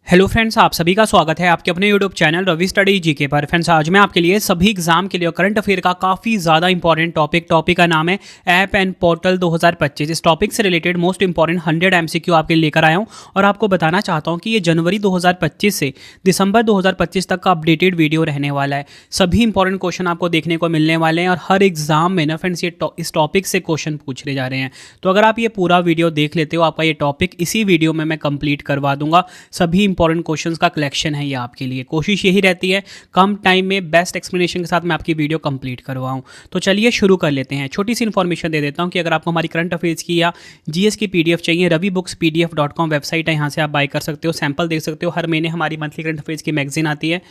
Hello friends, आप सभी का स्वागत है आपके अपने YouTube channel Ravi study GK पर। फ्रेंड्स, आज मैं आपके लिए सभी एग्जाम के लिए करंट अफेयर का काफ़ी ज़्यादा इंपॉर्टेंट टॉपिक का नाम है ऐप एंड पोर्टल 2025। इस टॉपिक से रिलेटेड मोस्ट इंपॉर्टेंट 100 एमसीक्यू आपके लिए लेकर आया हूं और आपको बताना चाहता हूं कि ये जनवरी 2025 से दिसंबर 2025 तक का अपडेटेड वीडियो रहने वाला है। सभी इंपॉर्टेंट क्वेश्चन आपको देखने को मिलने वाले हैं और हर एग्जाम में ना फ्रेंड्स इस टॉपिक से क्वेश्चन पूछे जा रहे हैं। तो अगर आप ये पूरा वीडियो देख लेते हो, आपका ये टॉपिक इसी वीडियो में मैं कंप्लीट करवा दूंगा। सभी इंपॉर्टेंट क्वेश्चंस का कलेक्शन है ये आपके लिए। कोशिश यही रहती है कम टाइम में बेस्ट एक्सप्लेनेशन के साथ मैं आपकी वीडियो कंप्लीट करवाऊं। तो चलिए शुरू कर लेते हैं। छोटी सी इन्फॉर्मेशन दे देता हूं कि अगर आपको हमारी करंट अफेयर्स की या जीएस की पीडीएफ चाहिए, ravibookspdf.com वेबसाइट है, यहाँ से आप बाय कर सकते हो, सैंपल देख सकते हो। हर महीने हमारी मंथली करंट अफेयर्स की मैगजीन आती है।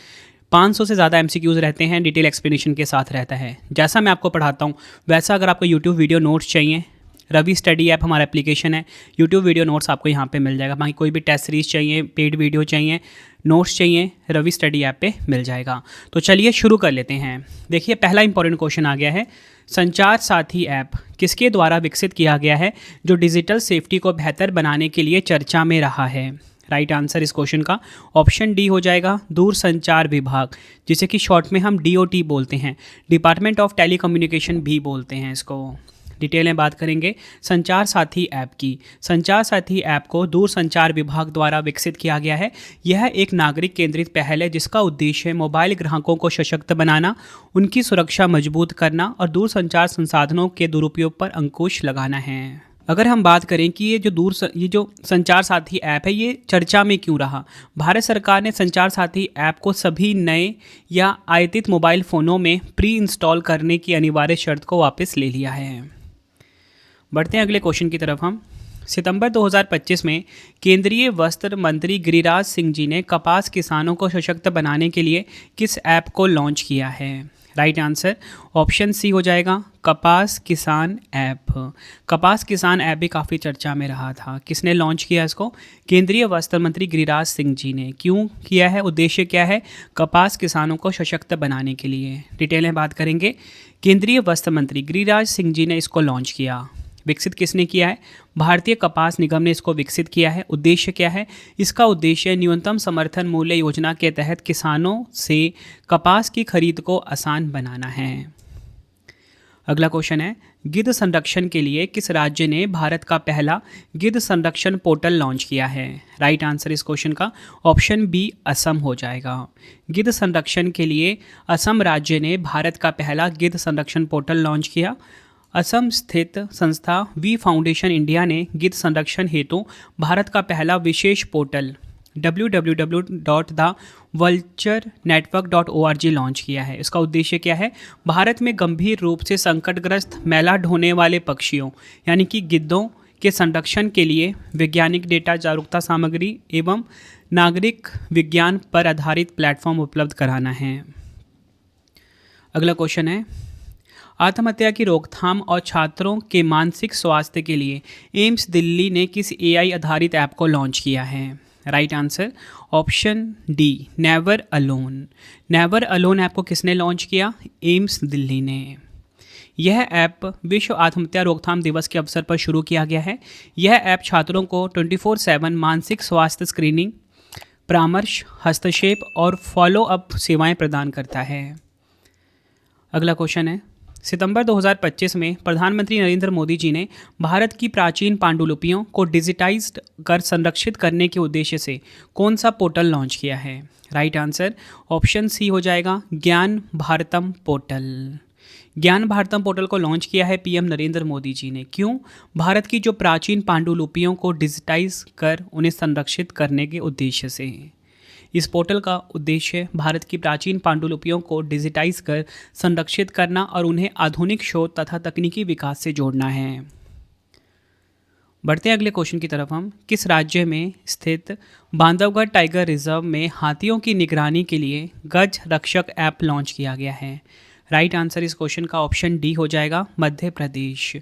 500 से ज़्यादा एमसीक्यूज़ रहते हैं, डिटेल एक्सप्लेनेशन के साथ रहता है। जैसा मैं आपको पढ़ाता हूँ वैसा अगर आपको यूट्यूब वीडियो नोट्स चाहिए, रवि स्टडी ऐप हमारा एप्लीकेशन है, यूट्यूब वीडियो नोट्स आपको यहाँ पे मिल जाएगा। बाकी कोई भी टेस्ट सीरीज चाहिए, पेड वीडियो चाहिए, नोट्स चाहिए, रवि स्टडी ऐप पे मिल जाएगा। तो चलिए शुरू कर लेते हैं। देखिए, पहला इंपॉर्टेंट क्वेश्चन आ गया है, संचार साथी ऐप किसके द्वारा विकसित किया गया है जो डिजिटल सेफ्टी को बेहतर बनाने के लिए चर्चा में रहा है? राइट आंसर इस क्वेश्चन का ऑप्शन डी हो जाएगा, दूरसंचार विभाग, जिसे कि शॉर्ट में हम डीओटी बोलते हैं, डिपार्टमेंट ऑफ टेलीकम्युनिकेशन भी बोलते हैं इसको। डिटेल में बात करेंगे संचार साथी ऐप की। संचार साथी ऐप को दूरसंचार विभाग द्वारा विकसित किया गया है। यह एक नागरिक केंद्रित पहल है जिसका उद्देश्य मोबाइल ग्राहकों को सशक्त बनाना, उनकी सुरक्षा मजबूत करना और दूरसंचार संसाधनों के दुरुपयोग पर अंकुश लगाना है। अगर हम बात करें कि ये जो संचार साथी ऐप है ये चर्चा में क्यों रहा, भारत सरकार ने संचार साथी ऐप को सभी नए या आयातित मोबाइल फ़ोनों में प्री इंस्टॉल करने की अनिवार्य शर्त को वापस ले लिया है। बढ़ते हैं अगले क्वेश्चन की तरफ हम। सितंबर 2025 में केंद्रीय वस्त्र मंत्री गिरिराज सिंह जी ने कपास किसानों को सशक्त बनाने के लिए किस ऐप को लॉन्च किया है? राइट आंसर ऑप्शन सी हो जाएगा, कपास किसान ऐप। कपास किसान ऐप भी काफ़ी चर्चा में रहा था। किसने लॉन्च किया इसको? केंद्रीय वस्त्र मंत्री गिरिराज सिंह जी ने। क्यों किया है, उद्देश्य क्या है? कपास किसानों को सशक्त बनाने के लिए। डिटेल में बात करेंगे। केंद्रीय वस्त्र मंत्री गिरिराज सिंह जी ने इसको लॉन्च किया। विकसित किसने किया है? भारतीय कपास निगम ने इसको विकसित किया है। उद्देश्य क्या है? इसका उद्देश्य न्यूनतम समर्थन मूल्य योजना के तहत किसानों से कपास की खरीद को आसान बनाना है। अगला क्वेश्चन है, गिद्ध संरक्षण के लिए किस राज्य ने भारत का पहला गिद्ध संरक्षण पोर्टल लॉन्च किया है? राइट आंसर इस क्वेश्चन का ऑप्शन बी असम हो जाएगा। गिद्ध संरक्षण के लिए असम राज्य ने भारत का पहला गिद्ध संरक्षण पोर्टल लॉन्च किया। असम स्थित संस्था वी फाउंडेशन इंडिया ने गिद्ध संरक्षण हेतु भारत का पहला विशेष पोर्टल www.thevulturenetwork.org लॉन्च किया है। इसका उद्देश्य क्या है? भारत में गंभीर रूप से संकटग्रस्त मैला ढोने वाले पक्षियों यानी कि गिद्धों के संरक्षण के लिए वैज्ञानिक डेटा, जागरूकता सामग्री एवं नागरिक विज्ञान पर आधारित प्लेटफॉर्म उपलब्ध कराना है। अगला क्वेश्चन है, आत्महत्या की रोकथाम और छात्रों के मानसिक स्वास्थ्य के लिए एम्स दिल्ली ने किस एआई आधारित ऐप को लॉन्च किया है? Right answer option D, never alone. Never alone app को किसने लॉन्च किया? एम्स दिल्ली ने। यह ऐप विश्व आत्महत्या रोकथाम दिवस के अवसर पर शुरू किया गया है। यह ऐप छात्रों को 24/7 मानसिक स्वास्थ्य स्क्रीनिंग, परामर्श, हस्तक्षेप और फॉलो अप सेवाएं प्रदान करता है। अगला क्वेश्चन है, सितंबर 2025 में प्रधानमंत्री नरेंद्र मोदी जी ने भारत की प्राचीन पांडुलिपियों को डिजिटाइज्ड कर संरक्षित करने के उद्देश्य से कौन सा पोर्टल लॉन्च किया है? राइट आंसर ऑप्शन सी हो जाएगा, ज्ञान भारतम पोर्टल। ज्ञान भारतम पोर्टल को लॉन्च किया है पीएम नरेंद्र मोदी जी ने। क्यों? भारत की जो प्राचीन पांडुलिपियों को डिजिटाइज कर उन्हें संरक्षित करने के उद्देश्य से। इस पोर्टल का उद्देश्य भारत की प्राचीन पांडुलिपियों को डिजिटाइज कर संरक्षित करना और उन्हें आधुनिक शोध तथा तकनीकी विकास से जोड़ना है। बढ़ते हैं अगले क्वेश्चन की तरफ हम। किस राज्य में स्थित बांधवगढ़ टाइगर रिजर्व में हाथियों की निगरानी के लिए गज रक्षक ऐप लॉन्च किया गया है? राइट आंसर इस क्वेश्चन का ऑप्शन डी हो जाएगा, मध्य प्रदेश।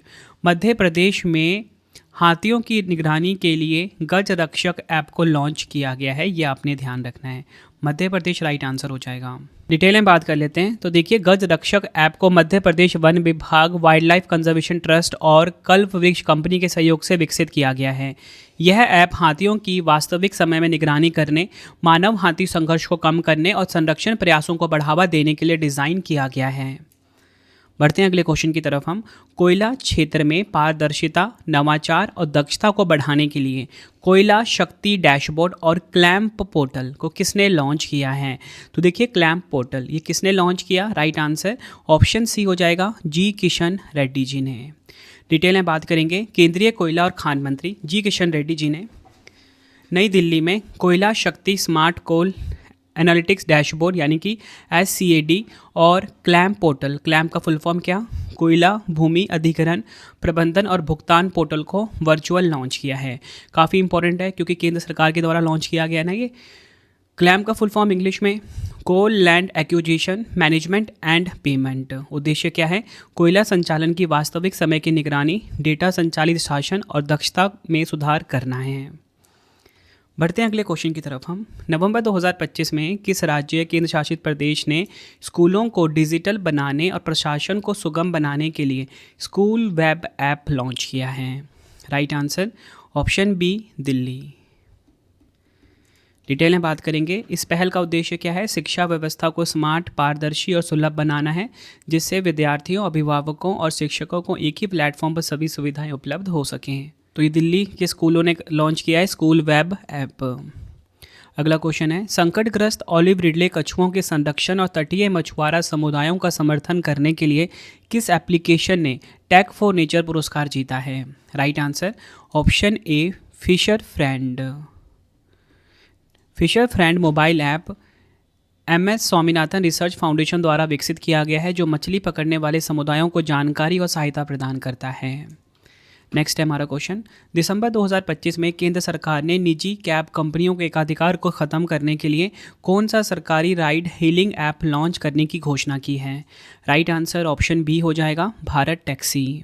मध्य प्रदेश में हाथियों की निगरानी के लिए गज रक्षक ऐप को लॉन्च किया गया है, ये आपने ध्यान रखना है। मध्य प्रदेश राइट आंसर हो जाएगा। डिटेल में बात कर लेते हैं तो देखिए, गज रक्षक ऐप को मध्य प्रदेश वन विभाग, वाइल्ड लाइफ कंजर्वेशन ट्रस्ट और कल्प वृक्ष कंपनी के सहयोग से विकसित किया गया है। यह ऐप हाथियों की वास्तविक समय में निगरानी करने, मानव हाथी संघर्ष को कम करने और संरक्षण प्रयासों को बढ़ावा देने के लिए डिज़ाइन किया गया है। बढ़ते हैं अगले क्वेश्चन की तरफ हम। कोयला क्षेत्र में पारदर्शिता, नवाचार और दक्षता को बढ़ाने के लिए कोयला शक्ति डैशबोर्ड और क्लैंप पोर्टल को किसने लॉन्च किया है? तो देखिए, क्लैंप पोर्टल ये किसने लॉन्च किया? राइट आंसर ऑप्शन सी हो जाएगा, जी किशन रेड्डी जी ने। डिटेल में बात करेंगे, केंद्रीय कोयला और खान मंत्री जी किशन रेड्डी जी ने नई दिल्ली में कोयला शक्ति स्मार्ट कोल एनालिटिक्स डैशबोर्ड यानी कि SCAD और क्लैंप पोर्टल, क्लैंप का फुल फॉर्म क्या? कोयला भूमि अधिग्रहण प्रबंधन और भुगतान पोर्टल को वर्चुअल लॉन्च किया है। काफ़ी इंपॉर्टेंट है क्योंकि केंद्र सरकार के द्वारा लॉन्च किया गया ना ये। क्लैंप का फुल फॉर्म इंग्लिश में coal land acquisition management and payment. उद्देश्य क्या है? कोयला संचालन की वास्तविक समय की निगरानी, डेटा संचालित शासन और दक्षता में सुधार करना है। बढ़ते हैं अगले क्वेश्चन की तरफ हम। नवंबर 2025 में किस राज्य केंद्र शासित प्रदेश ने स्कूलों को डिजिटल बनाने और प्रशासन को सुगम बनाने के लिए स्कूल वेब ऐप लॉन्च किया है? Right answer option B, Delhi. Detail में बात करेंगे, इस पहल का उद्देश्य क्या है? शिक्षा व्यवस्था को स्मार्ट, पारदर्शी और सुलभ बनाना है, जिससे विद्यार्थियों, अभिभावकों और शिक्षकों को एक ही प्लेटफॉर्म पर सभी सुविधाएं उपलब्ध हो सकें। तो ये दिल्ली के स्कूलों ने लॉन्च किया है स्कूल वेब ऐप। अगला क्वेश्चन है, संकटग्रस्त ऑलिव रिडले कछुओं के संरक्षण और तटीय मछुआरा समुदायों का समर्थन करने के लिए किस एप्लीकेशन ने टेक फॉर नेचर पुरस्कार जीता है? Right answer option A, fisher friend. Fisher friend mobile app MS Swaminathan research foundation द्वारा विकसित किया गया है, जो मछली पकड़ने वाले समुदायों को जानकारी और सहायता प्रदान करता है। नेक्स्ट है हमारा क्वेश्चन, दिसंबर 2025 में केंद्र सरकार ने निजी कैब कंपनियों के एकाधिकार को ख़त्म करने के लिए कौन सा सरकारी राइड हेलिंग ऐप लॉन्च करने की घोषणा की है? राइट आंसर ऑप्शन बी हो जाएगा, भारत टैक्सी।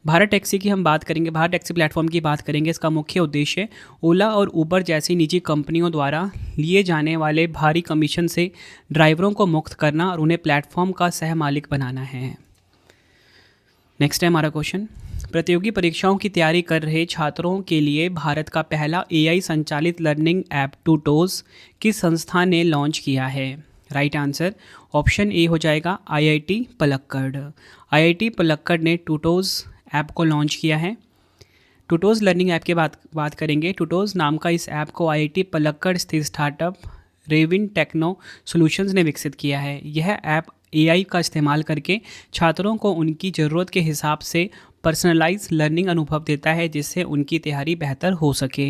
भारत टैक्सी की हम बात करेंगे, भारत टैक्सी प्लेटफॉर्म की बात करेंगे। इसका मुख्य उद्देश्य ओला और ऊबर जैसी निजी कंपनियों द्वारा लिए जाने वाले भारी कमीशन से ड्राइवरों को मुक्त करना और उन्हें प्लेटफॉर्म का सह मालिक बनाना है। नेक्स्ट है हमारा क्वेश्चन, प्रतियोगी परीक्षाओं की तैयारी कर रहे छात्रों के लिए भारत का पहला AI संचालित लर्निंग ऐप टूटोज किस संस्था ने लॉन्च किया है? राइट आंसर ऑप्शन ए हो जाएगा, IIT पलक्कड़। IIT पलक्कड़ ने टूटोज ऐप को लॉन्च किया है। टूटोज लर्निंग ऐप की बात करेंगे। टूटोज नाम का इस ऐप को IIT पलक्कड़ स्थित स्टार्टअप रेविन टेक्नो सॉल्यूशंस ने विकसित किया है। यह ऐप AI का इस्तेमाल करके छात्रों को उनकी ज़रूरत के हिसाब से पर्सनलाइज लर्निंग अनुभव देता है, जिससे उनकी तैयारी बेहतर हो सके।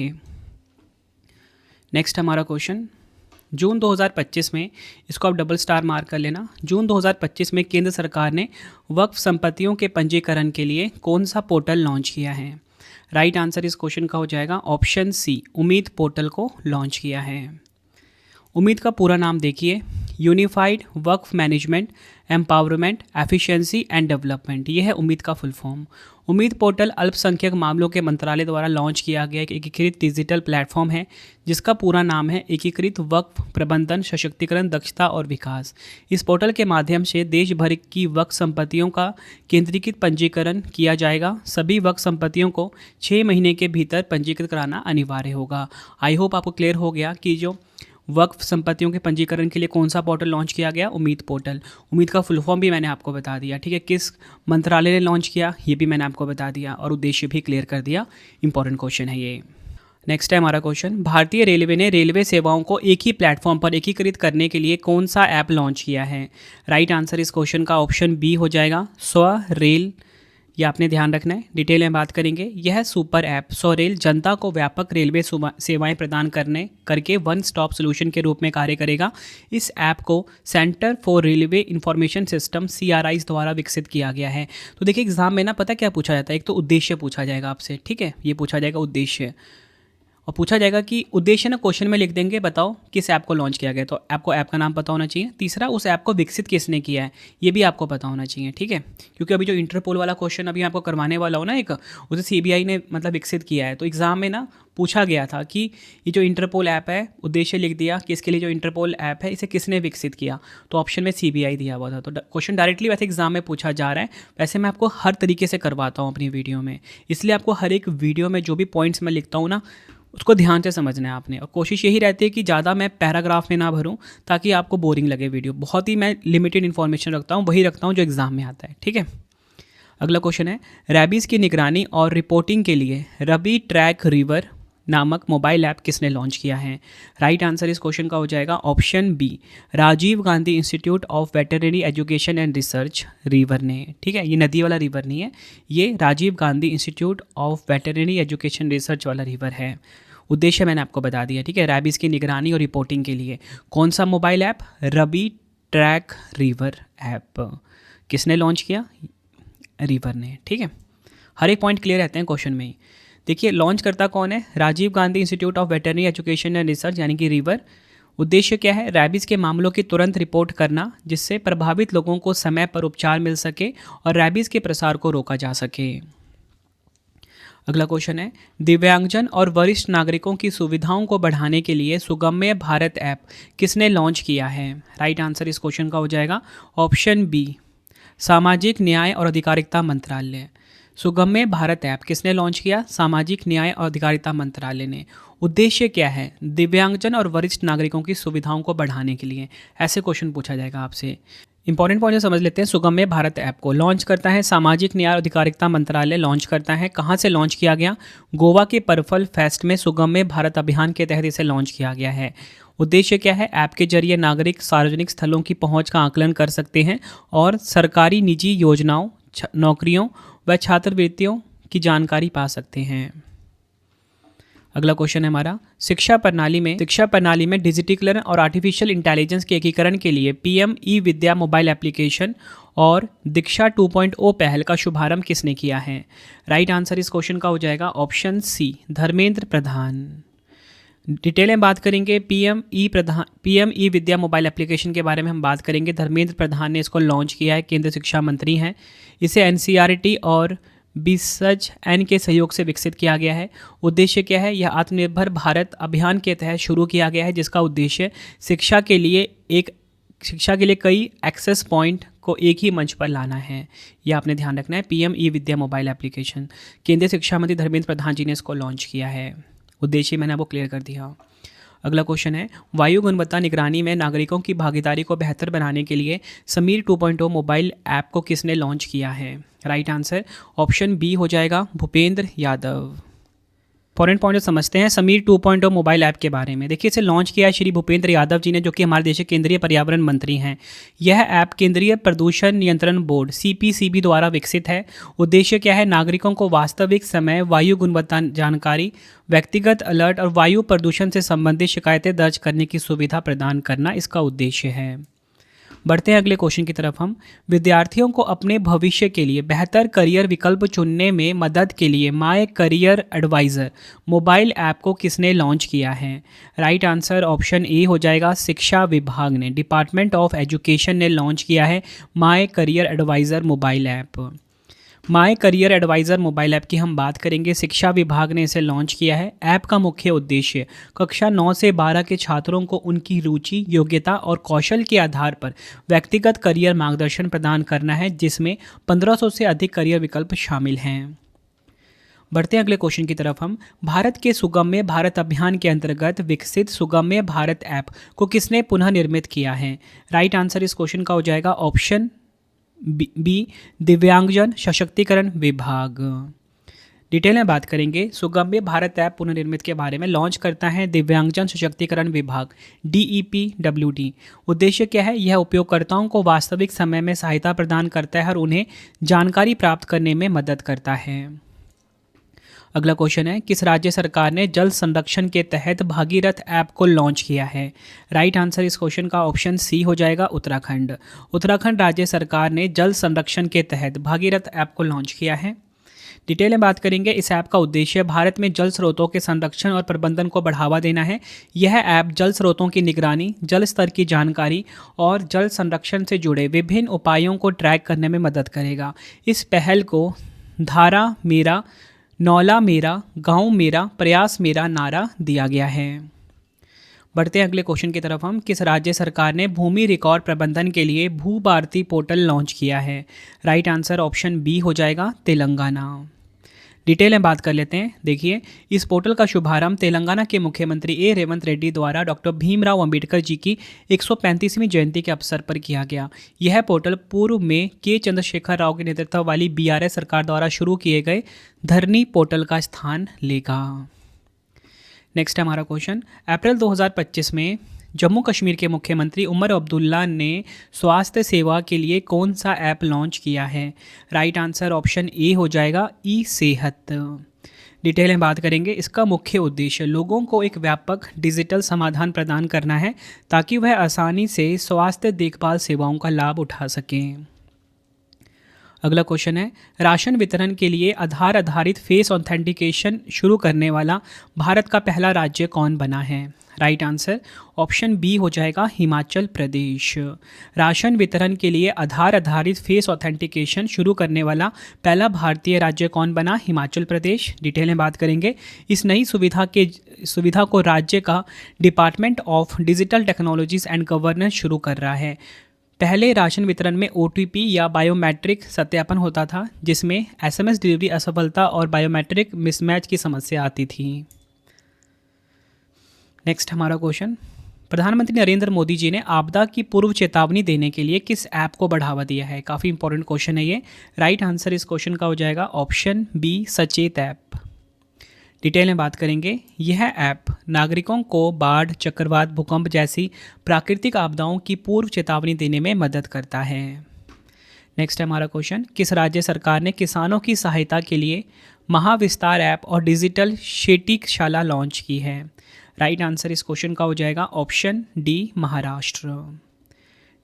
नेक्स्ट हमारा क्वेश्चन, जून 2025 में, इसको आप डबल स्टार मार्क कर लेना, जून 2025 में केंद्र सरकार ने वक्फ संपत्तियों के पंजीकरण के लिए कौन सा पोर्टल लॉन्च किया है? राइट आंसर इस क्वेश्चन का हो जाएगा ऑप्शन सी, उम्मीद पोर्टल को लॉन्च किया है। उम्मीद का पूरा नाम देखिए, unified Waqf management empowerment efficiency and development, यह है उम्मीद का फुल फॉर्म। उम्मीद पोर्टल अल्पसंख्यक मामलों के मंत्रालय द्वारा लॉन्च किया गया एक एकीकृत डिजिटल प्लेटफॉर्म है, जिसका पूरा नाम है एकीकृत वक्फ प्रबंधन सशक्तिकरण दक्षता और विकास। इस पोर्टल के माध्यम से देश भर की वक्फ संपत्तियों का केंद्रीकृत पंजीकरण किया जाएगा। सभी वक्फ संपत्तियों को 6 महीने के भीतर पंजीकृत कराना अनिवार्य होगा। आई होप आपको क्लियर हो गया कि जो वक्फ संपत्तियों के पंजीकरण के लिए कौन सा पोर्टल लॉन्च किया गया, उम्मीद पोर्टल। उम्मीद का फुल फॉर्म भी मैंने आपको बता दिया, ठीक है, किस मंत्रालय ने लॉन्च किया ये भी मैंने आपको बता दिया और उद्देश्य भी क्लियर कर दिया। इंपॉर्टेंट क्वेश्चन है ये। नेक्स्ट है हमारा क्वेश्चन, भारतीय रेलवे ने रेलवे सेवाओं को एक ही प्लेटफॉर्म पर एकीकृत करने के लिए कौन सा ऐप लॉन्च किया है? राइट आंसर इस क्वेश्चन का ऑप्शन बी हो जाएगा, स्वरेल। ये आपने ध्यान रखना है। डिटेल में बात करेंगे, यह सुपर ऐप स्वरेल जनता को व्यापक रेलवे सेवाएं प्रदान करके वन स्टॉप सोल्यूशन के रूप में कार्य करेगा। इस ऐप को centre for railway information system CRIs द्वारा विकसित किया गया है। तो देखिए एग्जाम में ना पता क्या पूछा जाता है, एक तो उद्देश्य पूछा जाएगा आपसे, ठीक है, ये पूछा जाएगा उद्देश्य। और पूछा जाएगा कि उद्देश्य ना क्वेश्चन में लिख देंगे, बताओ किस ऐप को लॉन्च किया गया, तो आपको ऐप का नाम पता होना चाहिए। तीसरा, उस ऐप को विकसित किसने किया है, ये भी आपको पता होना चाहिए, ठीक है। क्योंकि अभी जो इंटरपोल वाला क्वेश्चन अभी आपको करवाने वाला हो ना एक, उसे सीबीआई ने मतलब विकसित किया है, तो एग्जाम में ना पूछा गया था कि ये जो इंटरपोल ऐप है, उद्देश्य लिख दिया कि इसके लिए जो इंटरपोल ऐप है इसे किसने विकसित किया, तो ऑप्शन में सीबीआई दिया हुआ था। तो क्वेश्चन डायरेक्टली वैसे एग्जाम में पूछा जा रहा है, वैसे मैं आपको हर तरीके से करवाता हूँ अपनी वीडियो में, इसलिए आपको हर एक वीडियो में जो भी पॉइंट्स मैं लिखता हूँ ना उसको ध्यान से समझना है आपने। और कोशिश यही रहती है कि ज़्यादा मैं पैराग्राफ में ना भरूं ताकि आपको बोरिंग लगे वीडियो। बहुत ही मैं लिमिटेड इन्फॉर्मेशन रखता हूँ, वही रखता हूँ जो एग्ज़ाम में आता है, ठीक है। अगला क्वेश्चन है, रैबीज़ की निगरानी और रिपोर्टिंग के लिए रबी ट्रैक रिवर नामक मोबाइल ऐप किसने लॉन्च किया है। राइट आंसर इस क्वेश्चन का हो जाएगा option B, Rajiv Gandhi institute of veterinary education and research, river ने, ठीक है। ये नदी वाला रिवर नहीं है, ये Rajiv Gandhi institute of veterinary education research वाला रिवर है। उद्देश्य मैंने आपको बता दिया, ठीक है, रैबीज़ की निगरानी और रिपोर्टिंग के लिए। कौन सा मोबाइल ऐप, रबी ट्रैक रिवर ऐप, किसने लॉन्च किया, रिवर ने, ठीक है। हर एक पॉइंट क्लियर रहते हैं क्वेश्चन में ही। देखिए लॉन्च करता कौन है, Rajiv Gandhi institute of veterinary education and research यानी कि रिवर। उद्देश्य क्या है, रैबीज़ के मामलों की तुरंत रिपोर्ट करना जिससे प्रभावित लोगों को समय पर उपचार मिल सके और रैबीज़ के प्रसार को रोका जा सके। अगला क्वेश्चन है, दिव्यांगजन और वरिष्ठ नागरिकों की सुविधाओं को बढ़ाने के लिए सुगम्य भारत ऐप किसने लॉन्च किया है। राइट आंसर इस क्वेश्चन का हो जाएगा ऑप्शन बी, सामाजिक न्याय और अधिकारिता मंत्रालय। सुगम्य भारत ऐप किसने लॉन्च किया, सामाजिक न्याय और अधिकारिता मंत्रालय ने। उद्देश्य क्या है, दिव्यांगजन और वरिष्ठ नागरिकों की सुविधाओं को बढ़ाने के लिए। ऐसे क्वेश्चन पूछा जाएगा आपसे। इंपॉर्टेंट पॉइंट समझ लेते हैं। सुगम्य भारत ऐप को लॉन्च करता है सामाजिक न्याय और अधिकारिता मंत्रालय लॉन्च करता है। कहाँ से लॉन्च किया गया, गोवा के पर्पल फेस्ट में सुगम्य भारत अभियान के तहत इसे लॉन्च किया गया है। उद्देश्य क्या है, ऐप के जरिए नागरिक सार्वजनिक स्थलों की पहुंच का आकलन कर सकते हैं और सरकारी निजी योजनाओं, नौकरियों व छात्रवृत्तियों की जानकारी पा सकते हैं। अगला क्वेश्चन है हमारा, शिक्षा प्रणाली में डिजिटीकरण और आर्टिफिशियल इंटेलिजेंस के एकीकरण के लिए पीएम ई विद्या मोबाइल एप्लीकेशन और दीक्षा 2.0 पहल का शुभारंभ किसने किया है। राइट आंसर इस क्वेश्चन का हो जाएगा ऑप्शन सी, धर्मेंद्र प्रधान। डिटेल में बात करेंगे पीएम ई विद्या मोबाइल एप्लीकेशन के बारे में हम बात करेंगे। धर्मेंद्र प्रधान ने इसको लॉन्च किया है, केंद्रीय शिक्षा मंत्री हैं। इसे एनसीईआरटी और BSN के सहयोग से विकसित किया गया है। उद्देश्य क्या है, यह आत्मनिर्भर भारत अभियान के तहत शुरू किया गया है जिसका उद्देश्य शिक्षा के लिए कई एक्सेस पॉइंट को एक ही मंच पर लाना है। यह आपने ध्यान रखना है। पीएम ई विद्या मोबाइल एप्लीकेशन केंद्रीय शिक्षा मंत्री धर्मेंद्र प्रधान जी ने इसको लॉन्च किया है। उद्देश्य मैंने आपको क्लियर कर दिया। अगला क्वेश्चन है, वायु गुणवत्ता निगरानी में नागरिकों की भागीदारी को बेहतर बनाने के लिए समीर 2.0 मोबाइल ऐप को किसने लॉन्च किया है। राइट आंसर ऑप्शन बी हो जाएगा, भूपेंद्र यादव। इंपॉर्टेंट पॉइंट समझते हैं समीर 2.0 मोबाइल ऐप के बारे में। देखिए इसे लॉन्च किया है श्री भूपेंद्र यादव जी ने, जो कि हमारे देश के केंद्रीय पर्यावरण मंत्री हैं। यह ऐप केंद्रीय प्रदूषण नियंत्रण बोर्ड CPCB द्वारा विकसित है। उद्देश्य क्या है, नागरिकों को वास्तविक समय वायु गुणवत्ता जानकारी, व्यक्तिगत अलर्ट और वायु प्रदूषण से संबंधित शिकायतें दर्ज करने की सुविधा प्रदान करना इसका उद्देश्य है। बढ़ते हैं अगले क्वेश्चन की तरफ हम। विद्यार्थियों को अपने भविष्य के लिए बेहतर करियर विकल्प चुनने में मदद के लिए my career advisor mobile app को किसने लॉन्च किया है। राइट आंसर ऑप्शन ए हो जाएगा, शिक्षा विभाग ने, डिपार्टमेंट ऑफ एजुकेशन ने लॉन्च किया है my career advisor mobile app. My career advisor mobile app की हम बात करेंगे। शिक्षा विभाग ने इसे लॉन्च किया है। ऐप का मुख्य उद्देश्य कक्षा 9 से 12 के छात्रों को उनकी रुचि, योग्यता और कौशल के आधार पर व्यक्तिगत करियर मार्गदर्शन प्रदान करना है, जिसमें 1500 से अधिक करियर विकल्प शामिल हैं। बढ़ते हैं अगले क्वेश्चन की तरफ हम। भारत के सुगम्य भारत अभियान के अंतर्गत विकसित सुगम्य भारत ऐप को किसने पुनः निर्मित किया है। राइट आंसर इस क्वेश्चन का हो जाएगा ऑप्शन बी, दिव्यांगजन सशक्तिकरण विभाग। डिटेल में बात करेंगे। सुगम्य भारत ऐप पुनर्निर्मित के बारे में लॉन्च करता है दिव्यांगजन सशक्तिकरण विभाग DEPWD। उद्देश्य क्या है, यह उपयोगकर्ताओं को वास्तविक समय में सहायता प्रदान करता है और उन्हें जानकारी प्राप्त करने में मदद करता है। अगला क्वेश्चन है, किस राज्य सरकार ने जल संरक्षण के तहत भागीरथ ऐप को लॉन्च किया है। राइट आंसर इस क्वेश्चन का ऑप्शन सी हो जाएगा, उत्तराखंड। उत्तराखंड राज्य सरकार ने जल संरक्षण के तहत भागीरथ ऐप को लॉन्च किया है। डिटेल में बात करेंगे, इस ऐप का उद्देश्य भारत में जल स्रोतों के संरक्षण और प्रबंधन को बढ़ावा देना है। यह ऐप जल स्रोतों की निगरानी, जल स्तर की जानकारी और जल संरक्षण से जुड़े विभिन्न उपायों को ट्रैक करने में मदद करेगा। इस पहल को धारा मेरा, नौला मेरा, गांव मेरा, प्रयास मेरा नारा दिया गया है। बढ़ते हैं अगले क्वेश्चन की तरफ। हम किस राज्य सरकार ने भूमि रिकॉर्ड प्रबंधन के लिए भू भारती पोर्टल लॉन्च किया है? राइट आंसर ऑप्शन बी हो जाएगा, तेलंगाना। डिटेल में बात कर लेते हैं। देखिए, इस पोर्टल का शुभारंभ तेलंगाना के मुख्यमंत्री ए रेवंत रेड्डी द्वारा डॉक्टर भीमराव अंबेडकर जी की 135वीं जयंती के अवसर पर किया गया। यह पोर्टल पूर्व में के चंद्रशेखर राव के नेतृत्व वाली बीआरएस सरकार द्वारा शुरू किए गए धरनी पोर्टल का स्थान लेगा। नेक्स्ट है हमारा क्वेश्चन, अप्रैल 2025 में जम्मू कश्मीर के मुख्यमंत्री उमर अब्दुल्ला ने स्वास्थ्य सेवा के लिए कौन सा ऐप लॉन्च किया है? राइट आंसर ऑप्शन ए हो जाएगा, ई सेहत। डिटेल में बात करेंगे, इसका मुख्य उद्देश्य लोगों को एक व्यापक डिजिटल समाधान प्रदान करना है ताकि वह आसानी से स्वास्थ्य देखभाल सेवाओं का लाभ उठा सकें। अगला क्वेश्चन है, राशन वितरण के लिए आधार आधारित फेस ऑथेंटिकेशन शुरू करने वाला भारत का पहला राज्य कौन बना है? राइट आंसर ऑप्शन बी हो जाएगा, हिमाचल प्रदेश। राशन वितरण के लिए आधार आधारित फेस ऑथेंटिकेशन शुरू करने वाला पहला भारतीय राज्य कौन बना? हिमाचल प्रदेश। डिटेल में बात करेंगे, इस नई सुविधा को राज्य का department of digital technologies and governance शुरू कर रहा है। पहले राशन वितरण में OTP या बायोमेट्रिक सत्यापन होता था, जिसमें SMS डिलीवरी असफलता और बायोमेट्रिक मिसमैच की समस्या आती थी। नेक्स्ट हमारा क्वेश्चन, प्रधानमंत्री नरेंद्र मोदी जी ने आपदा की पूर्व चेतावनी देने के लिए किस ऐप को बढ़ावा दिया है? काफ़ी इंपॉर्टेंट क्वेश्चन है ये। राइट आंसर इस क्वेश्चन का हो जाएगा ऑप्शन बी, सचेत ऐप। डिटेल में बात करेंगे, यह ऐप नागरिकों को बाढ़, चक्रवात, भूकंप जैसी प्राकृतिक आपदाओं की पूर्व चेतावनी देने में मदद करता है। नेक्स्ट है हमारा क्वेश्चन, किस राज्य सरकार ने किसानों की सहायता के लिए महाविस्तार ऐप और डिजिटल शेटिकशाला लॉन्च की है? राइट आंसर इस क्वेश्चन का हो जाएगा ऑप्शन डी, महाराष्ट्र।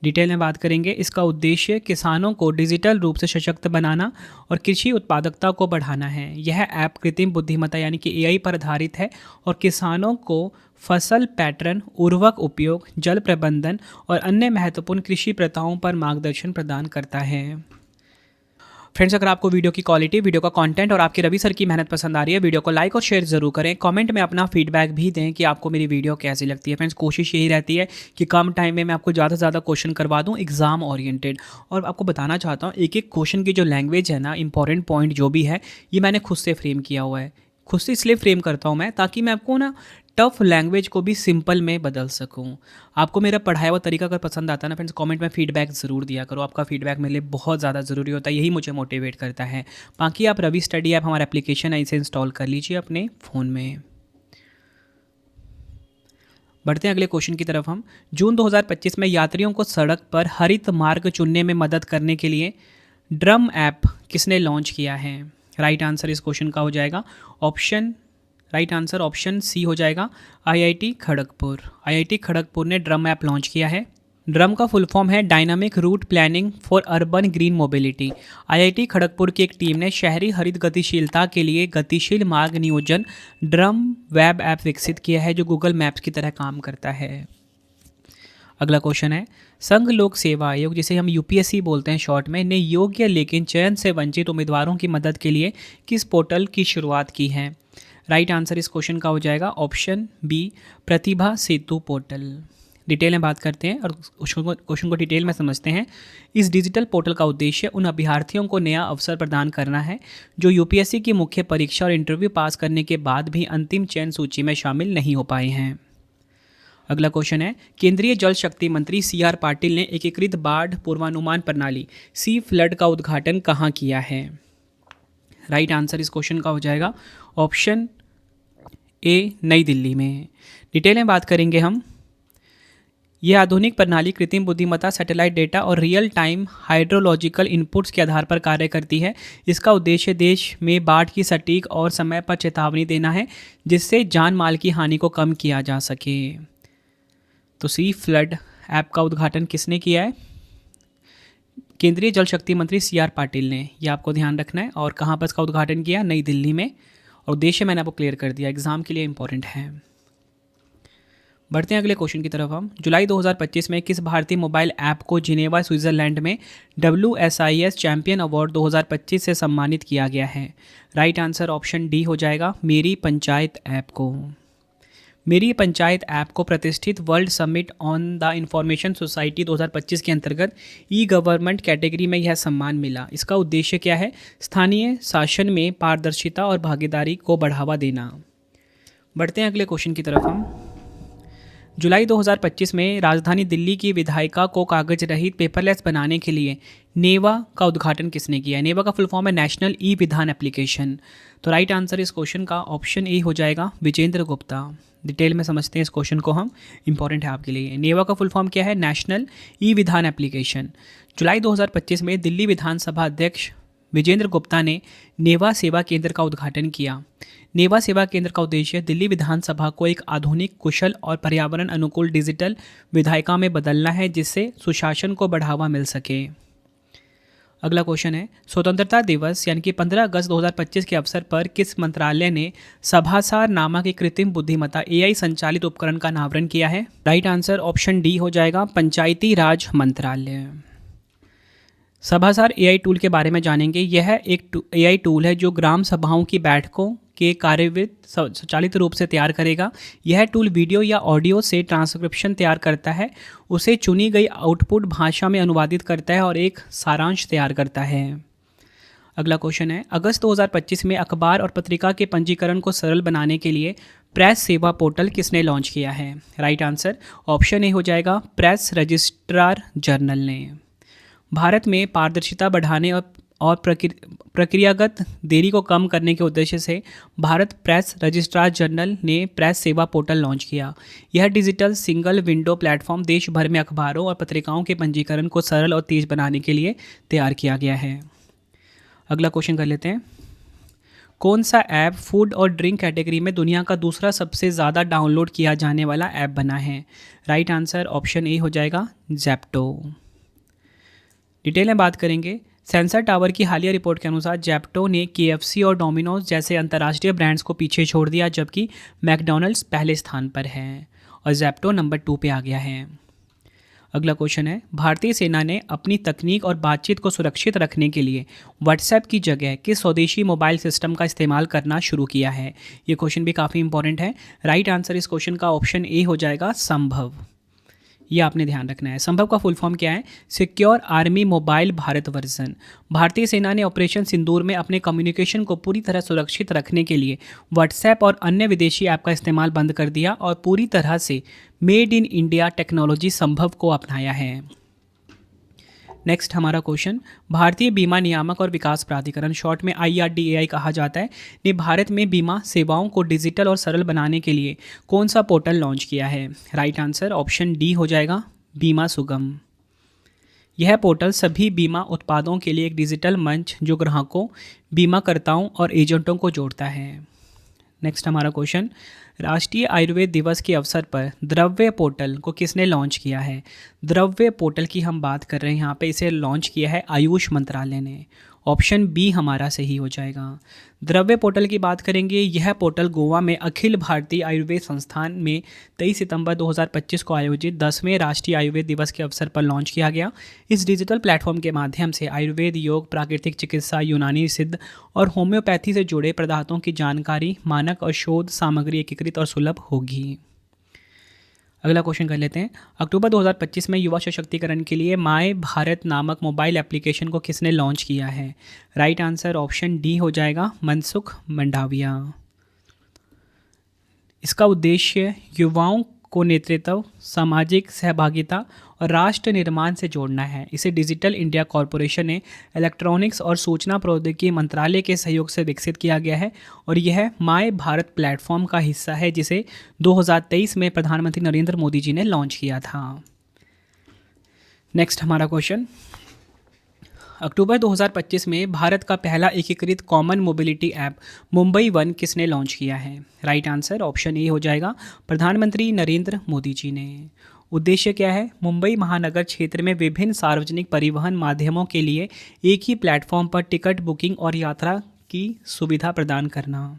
डिटेल में बात करेंगे, इसका उद्देश्य किसानों को डिजिटल रूप से सशक्त बनाना और कृषि उत्पादकता को बढ़ाना है। यह ऐप कृत्रिम बुद्धिमत्ता यानी कि AI पर आधारित है और किसानों को फसल पैटर्न, उर्वरक उपयोग, जल प्रबंधन और अन्य महत्वपूर्ण कृषि प्रथाओं पर मार्गदर्शन प्रदान करता है। फ्रेंड्स, अगर आपको वीडियो की क्वालिटी, वीडियो का कंटेंट और आपकी रवि सर की मेहनत पसंद आ रही है, वीडियो को लाइक और शेयर जरूर करें। कमेंट में अपना फीडबैक भी दें कि आपको मेरी वीडियो कैसी लगती है। फ्रेंड्स, कोशिश यही रहती है कि कम टाइम में मैं आपको ज़्यादा से ज़्यादा क्वेश्चन करवा दूँ एग्जाम ओरिएंटेड। और आपको बताना चाहता हूँ, एक एक क्वेश्चन की जो लैंग्वेज है ना, इंपॉर्टेंट पॉइंट जो भी है, ये मैंने खुद से फ्रेम किया हुआ है। खुद से इसलिए फ्रेम करता हूँ मैं, ताकि मैं आपको ना टफ लैंग्वेज को भी सिंपल में बदल सकूं। आपको मेरा पढ़ाया हुआ तरीका अगर पसंद आता है ना फ्रेंड्स, कमेंट में फीडबैक ज़रूर दिया करो। आपका फीडबैक मेरे लिए बहुत ज़्यादा ज़रूरी होता है, यही मुझे मोटिवेट करता है। बाकी आप रवि स्टडी ऐप, हमारा एप्लीकेशन है, इसे इंस्टॉल कर लीजिए अपने फ़ोन में। बढ़ते हैं अगले क्वेश्चन की तरफ। हम जून 2025 में यात्रियों को सड़क पर हरित मार्ग चुनने में मदद करने के लिए ड्रम ऐप किसने लॉन्च किया है? राइट आंसर इस क्वेश्चन का हो जाएगा राइट आंसर ऑप्शन सी हो जाएगा, IIT खड़गपुर। IIT खड़गपुर ने ड्रम ऐप लॉन्च किया है। ड्रम का फुल फॉर्म है dynamic route planning for urban green mobility. IIT Kharagpur की एक टीम ने शहरी हरित गतिशीलता के लिए गतिशील मार्ग नियोजन ड्रम वेब ऐप विकसित किया है, जो गूगल मैप्स की तरह काम करता है। अगला क्वेश्चन है, संघ लोक सेवा आयोग, जिसे हम UPSC बोलते हैं शॉर्ट में, ने योग्य लेकिन चयन से वंचित उम्मीदवारों की मदद के लिए किस पोर्टल की शुरुआत की है? राइट आंसर इस क्वेश्चन का हो जाएगा ऑप्शन बी, प्रतिभा सेतु पोर्टल। डिटेल में बात करते हैं और क्वेश्चन को डिटेल में समझते हैं। इस डिजिटल पोर्टल का उद्देश्य उन अभ्यर्थियों को नया अवसर प्रदान करना है जो UPSC की मुख्य परीक्षा और इंटरव्यू पास करने के बाद भी अंतिम चयन सूची में शामिल नहीं हो पाए हैं। अगला क्वेश्चन है, केंद्रीय जल शक्ति मंत्री CR पाटिल ने एकीकृत बाढ़ पूर्वानुमान प्रणाली सी फ्लड का उद्घाटन कहाँ किया है? राइट आंसर इस क्वेश्चन का हो जाएगा ऑप्शन ए, नई दिल्ली में। डिटेल में बात करेंगे हम, यह आधुनिक प्रणाली कृत्रिम बुद्धिमत्ता, सैटेलाइट डेटा और रियल टाइम हाइड्रोलॉजिकल इनपुट्स के आधार पर कार्य करती है। इसका उद्देश्य देश में बाढ़ की सटीक और समय पर चेतावनी देना है, जिससे जान माल की हानि को कम किया जा सके। तो सी फ्लड ऐप का उद्घाटन किसने किया है? केंद्रीय जल शक्ति मंत्री CR पाटिल ने, ये आपको ध्यान रखना है। और कहाँ पर इसका उद्घाटन किया? नई दिल्ली में। और उद्देश्य मैंने आपको क्लियर कर दिया, एग्जाम के लिए इंपॉर्टेंट है। बढ़ते हैं अगले क्वेश्चन की तरफ हम। जुलाई 2025 में किस भारतीय मोबाइल ऐप को जिनेवा स्विट्जरलैंड में WSIS चैंपियन अवार्ड 2025 से सम्मानित किया गया है? राइट आंसर ऑप्शन डी हो जाएगा, मेरी पंचायत ऐप को। मेरी पंचायत ऐप को प्रतिष्ठित world summit on the information society 2025 के अंतर्गत ई-गवर्नमेंट कैटेगरी में यह सम्मान मिला। इसका उद्देश्य क्या है? स्थानीय शासन में पारदर्शिता और भागीदारी को बढ़ावा देना। बढ़ते हैं अगले क्वेश्चन की तरफ हम। जुलाई 2025 में राजधानी दिल्ली की विधायिका को कागज रहित पेपरलेस बनाने के लिए नेवा का उद्घाटन किसने किया? नेवा का फुल फॉर्म है नेशनल ई विधान एप्लीकेशन। तो राइट आंसर इस क्वेश्चन का ऑप्शन ए हो जाएगा, विजेंद्र गुप्ता। डिटेल में समझते हैं इस क्वेश्चन को हम, इंपॉर्टेंट है आपके लिए। नेवा का फुल फॉर्म क्या है? नेशनल ई विधान एप्लीकेशन। जुलाई 2025 में दिल्ली विधानसभा अध्यक्ष विजेंद्र गुप्ता ने नेवा सेवा केंद्र का उद्घाटन किया। नेवा सेवा केंद्र का उद्देश्य दिल्ली विधानसभा को एक आधुनिक, कुशल और पर्यावरण अनुकूल डिजिटल विधायिका में बदलना है, जिससे सुशासन को बढ़ावा मिल सके। अगला क्वेश्चन है, स्वतंत्रता दिवस यानी कि 15 अगस्त 2025 के अवसर पर किस मंत्रालय ने सभासार नामक एक कृत्रिम बुद्धिमत्ता AI संचालित उपकरण का अनावरण किया है? राइट आंसर ऑप्शन डी हो जाएगा, पंचायती राज मंत्रालय। सभासार AI टूल के बारे में जानेंगे। यह एक AI टूल है जो ग्राम सभाओं की बैठकों के कार्यान्वित स्वचालित रूप से तैयार करेगा। यह टूल वीडियो या ऑडियो से ट्रांसक्रिप्शन तैयार करता है, उसे चुनी गई आउटपुट भाषा में अनुवादित करता है और एक सारांश तैयार करता है। अगला क्वेश्चन है, अगस्त 2025 में अखबार और पत्रिका के पंजीकरण को सरल बनाने के लिए प्रेस सेवा पोर्टल किसने लॉन्च किया है? राइट आंसर ऑप्शन ए हो जाएगा, प्रेस रजिस्ट्रार जनरल ने। भारत में पारदर्शिता बढ़ाने और प्रक्रियागत देरी को कम करने के उद्देश्य से भारत प्रेस रजिस्ट्रार जनरल ने प्रेस सेवा पोर्टल लॉन्च किया। यह डिजिटल सिंगल विंडो प्लेटफॉर्म देश भर में अखबारों और पत्रिकाओं के पंजीकरण को सरल और तेज बनाने के लिए तैयार किया गया है। अगला क्वेश्चन कर लेते हैं, कौन सा ऐप फूड और ड्रिंक कैटेगरी में दुनिया का दूसरा सबसे ज़्यादा डाउनलोड किया जाने वाला ऐप बना है? राइट आंसर ऑप्शन ए हो जाएगा, ज़ेप्टो। डिटेल में बात करेंगे, सेंसर टावर की हालिया रिपोर्ट के अनुसार ज़ेप्टो ने KFC और डोमिनोज जैसे अंतर्राष्ट्रीय ब्रांड्स को पीछे छोड़ दिया, जबकि मैकडॉनल्ड्स पहले स्थान पर है और ज़ेप्टो नंबर 2 पे आ गया है। अगला क्वेश्चन है, भारतीय सेना ने अपनी तकनीक और बातचीत को सुरक्षित रखने के लिए व्हाट्सएप की जगह किस स्वदेशी मोबाइल सिस्टम का इस्तेमाल करना शुरू किया है? ये क्वेश्चन भी काफ़ी इंपॉर्टेंट है। राइट आंसर इस क्वेश्चन का ऑप्शन ए हो जाएगा, संभव। ये आपने ध्यान रखना है। संभव का फुल फॉर्म क्या है? Secure army mobile Bharat version. भारतीय सेना ने ऑपरेशन सिंदूर में अपने कम्युनिकेशन को पूरी तरह सुरक्षित रखने के लिए व्हाट्सएप और अन्य विदेशी ऐप का इस्तेमाल बंद कर दिया और पूरी तरह से मेड इन इंडिया टेक्नोलॉजी संभव को अपनाया है। नेक्स्ट हमारा क्वेश्चन, भारतीय बीमा नियामक और विकास प्राधिकरण, शॉर्ट में IRDAI कहा जाता है, ने भारत में बीमा सेवाओं को डिजिटल और सरल बनाने के लिए कौन सा पोर्टल लॉन्च किया है? राइट आंसर ऑप्शन डी हो जाएगा, बीमा सुगम। यह पोर्टल सभी बीमा उत्पादों के लिए एक डिजिटल मंच जो ग्राहकों, बीमाकर्ताओं और एजेंटों को जोड़ता है। नेक्स्ट हमारा क्वेश्चन, राष्ट्रीय आयुर्वेद दिवस के अवसर पर द्रव्य पोर्टल को किसने लॉन्च किया है? द्रव्य पोर्टल की हम बात कर रहे हैं यहाँ पे, इसे लॉन्च किया है आयुष मंत्रालय ने। ऑप्शन बी हमारा सही हो जाएगा। द्रव्य पोर्टल की बात करेंगे, यह पोर्टल गोवा में अखिल भारतीय आयुर्वेद संस्थान में 23 सितंबर 2025 को आयोजित 10वें राष्ट्रीय आयुर्वेद दिवस के अवसर पर लॉन्च किया गया। इस डिजिटल प्लेटफॉर्म के माध्यम से आयुर्वेद, योग, प्राकृतिक चिकित्सा, यूनानी सिद्ध और होम्योपैथी से जुड़े पदार्थों की जानकारी, मानक और शोध सामग्री एकीकृत और सुलभ होगी। अगला क्वेश्चन कर लेते हैं, अक्टूबर 2025 में युवा सशक्तिकरण के लिए माय भारत नामक मोबाइल एप्लीकेशन को किसने लॉन्च किया है? राइट आंसर ऑप्शन डी हो जाएगा, मनसुख मंडाविया। इसका उद्देश्य युवाओं को नेतृत्व, सामाजिक सहभागिता और राष्ट्र निर्माण से जोड़ना है। इसे डिजिटल इंडिया कॉरपोरेशन ने इलेक्ट्रॉनिक्स और सूचना प्रौद्योगिकी मंत्रालय के सहयोग से विकसित किया गया है और यह माय भारत प्लेटफॉर्म का हिस्सा है, जिसे 2023 में प्रधानमंत्री नरेंद्र मोदी जी ने लॉन्च किया था। नेक्स्ट हमारा क्वेश्चन, अक्टूबर 2025 में भारत का पहला एकीकृत common mobility app Mumbai one किसने लॉन्च किया है? राइट आंसर ऑप्शन ए हो जाएगा, प्रधानमंत्री नरेंद्र मोदी जी ने। उद्देश्य क्या है? मुंबई महानगर क्षेत्र में विभिन्न सार्वजनिक परिवहन माध्यमों के लिए एक ही प्लेटफॉर्म पर टिकट बुकिंग और यात्रा की सुविधा प्रदान करना।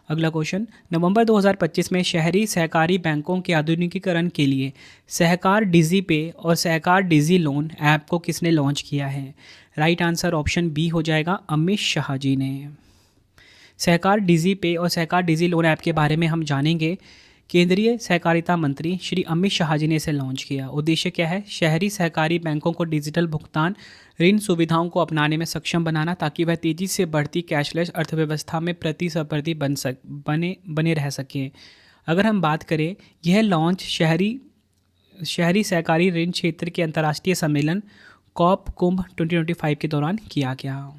अगला क्वेश्चन, नवंबर 2025 में शहरी सहकारी बैंकों के आधुनिकीकरण के लिए सहकार डिजी पे और सहकार डिजी लोन ऐप को किसने लॉन्च किया है? राइट आंसर ऑप्शन बी हो जाएगा, अमित शाह जी ने। सहकार डिजी पे और सहकार डिजी लोन ऐप के बारे में हम जानेंगे। केंद्रीय सहकारिता मंत्री श्री अमित शाह जी ने इसे लॉन्च किया। उद्देश्य क्या है? शहरी सहकारी बैंकों को डिजिटल भुगतान ऋण सुविधाओं को अपनाने में सक्षम बनाना, ताकि वह तेजी से बढ़ती कैशलेस अर्थव्यवस्था में प्रतिस्पर्धी बने रह सकें। अगर हम बात करें, यह लॉन्च शहरी सहकारी ऋण क्षेत्र के अंतर्राष्ट्रीय सम्मेलन कॉप कुंभ 2025 के दौरान किया गया।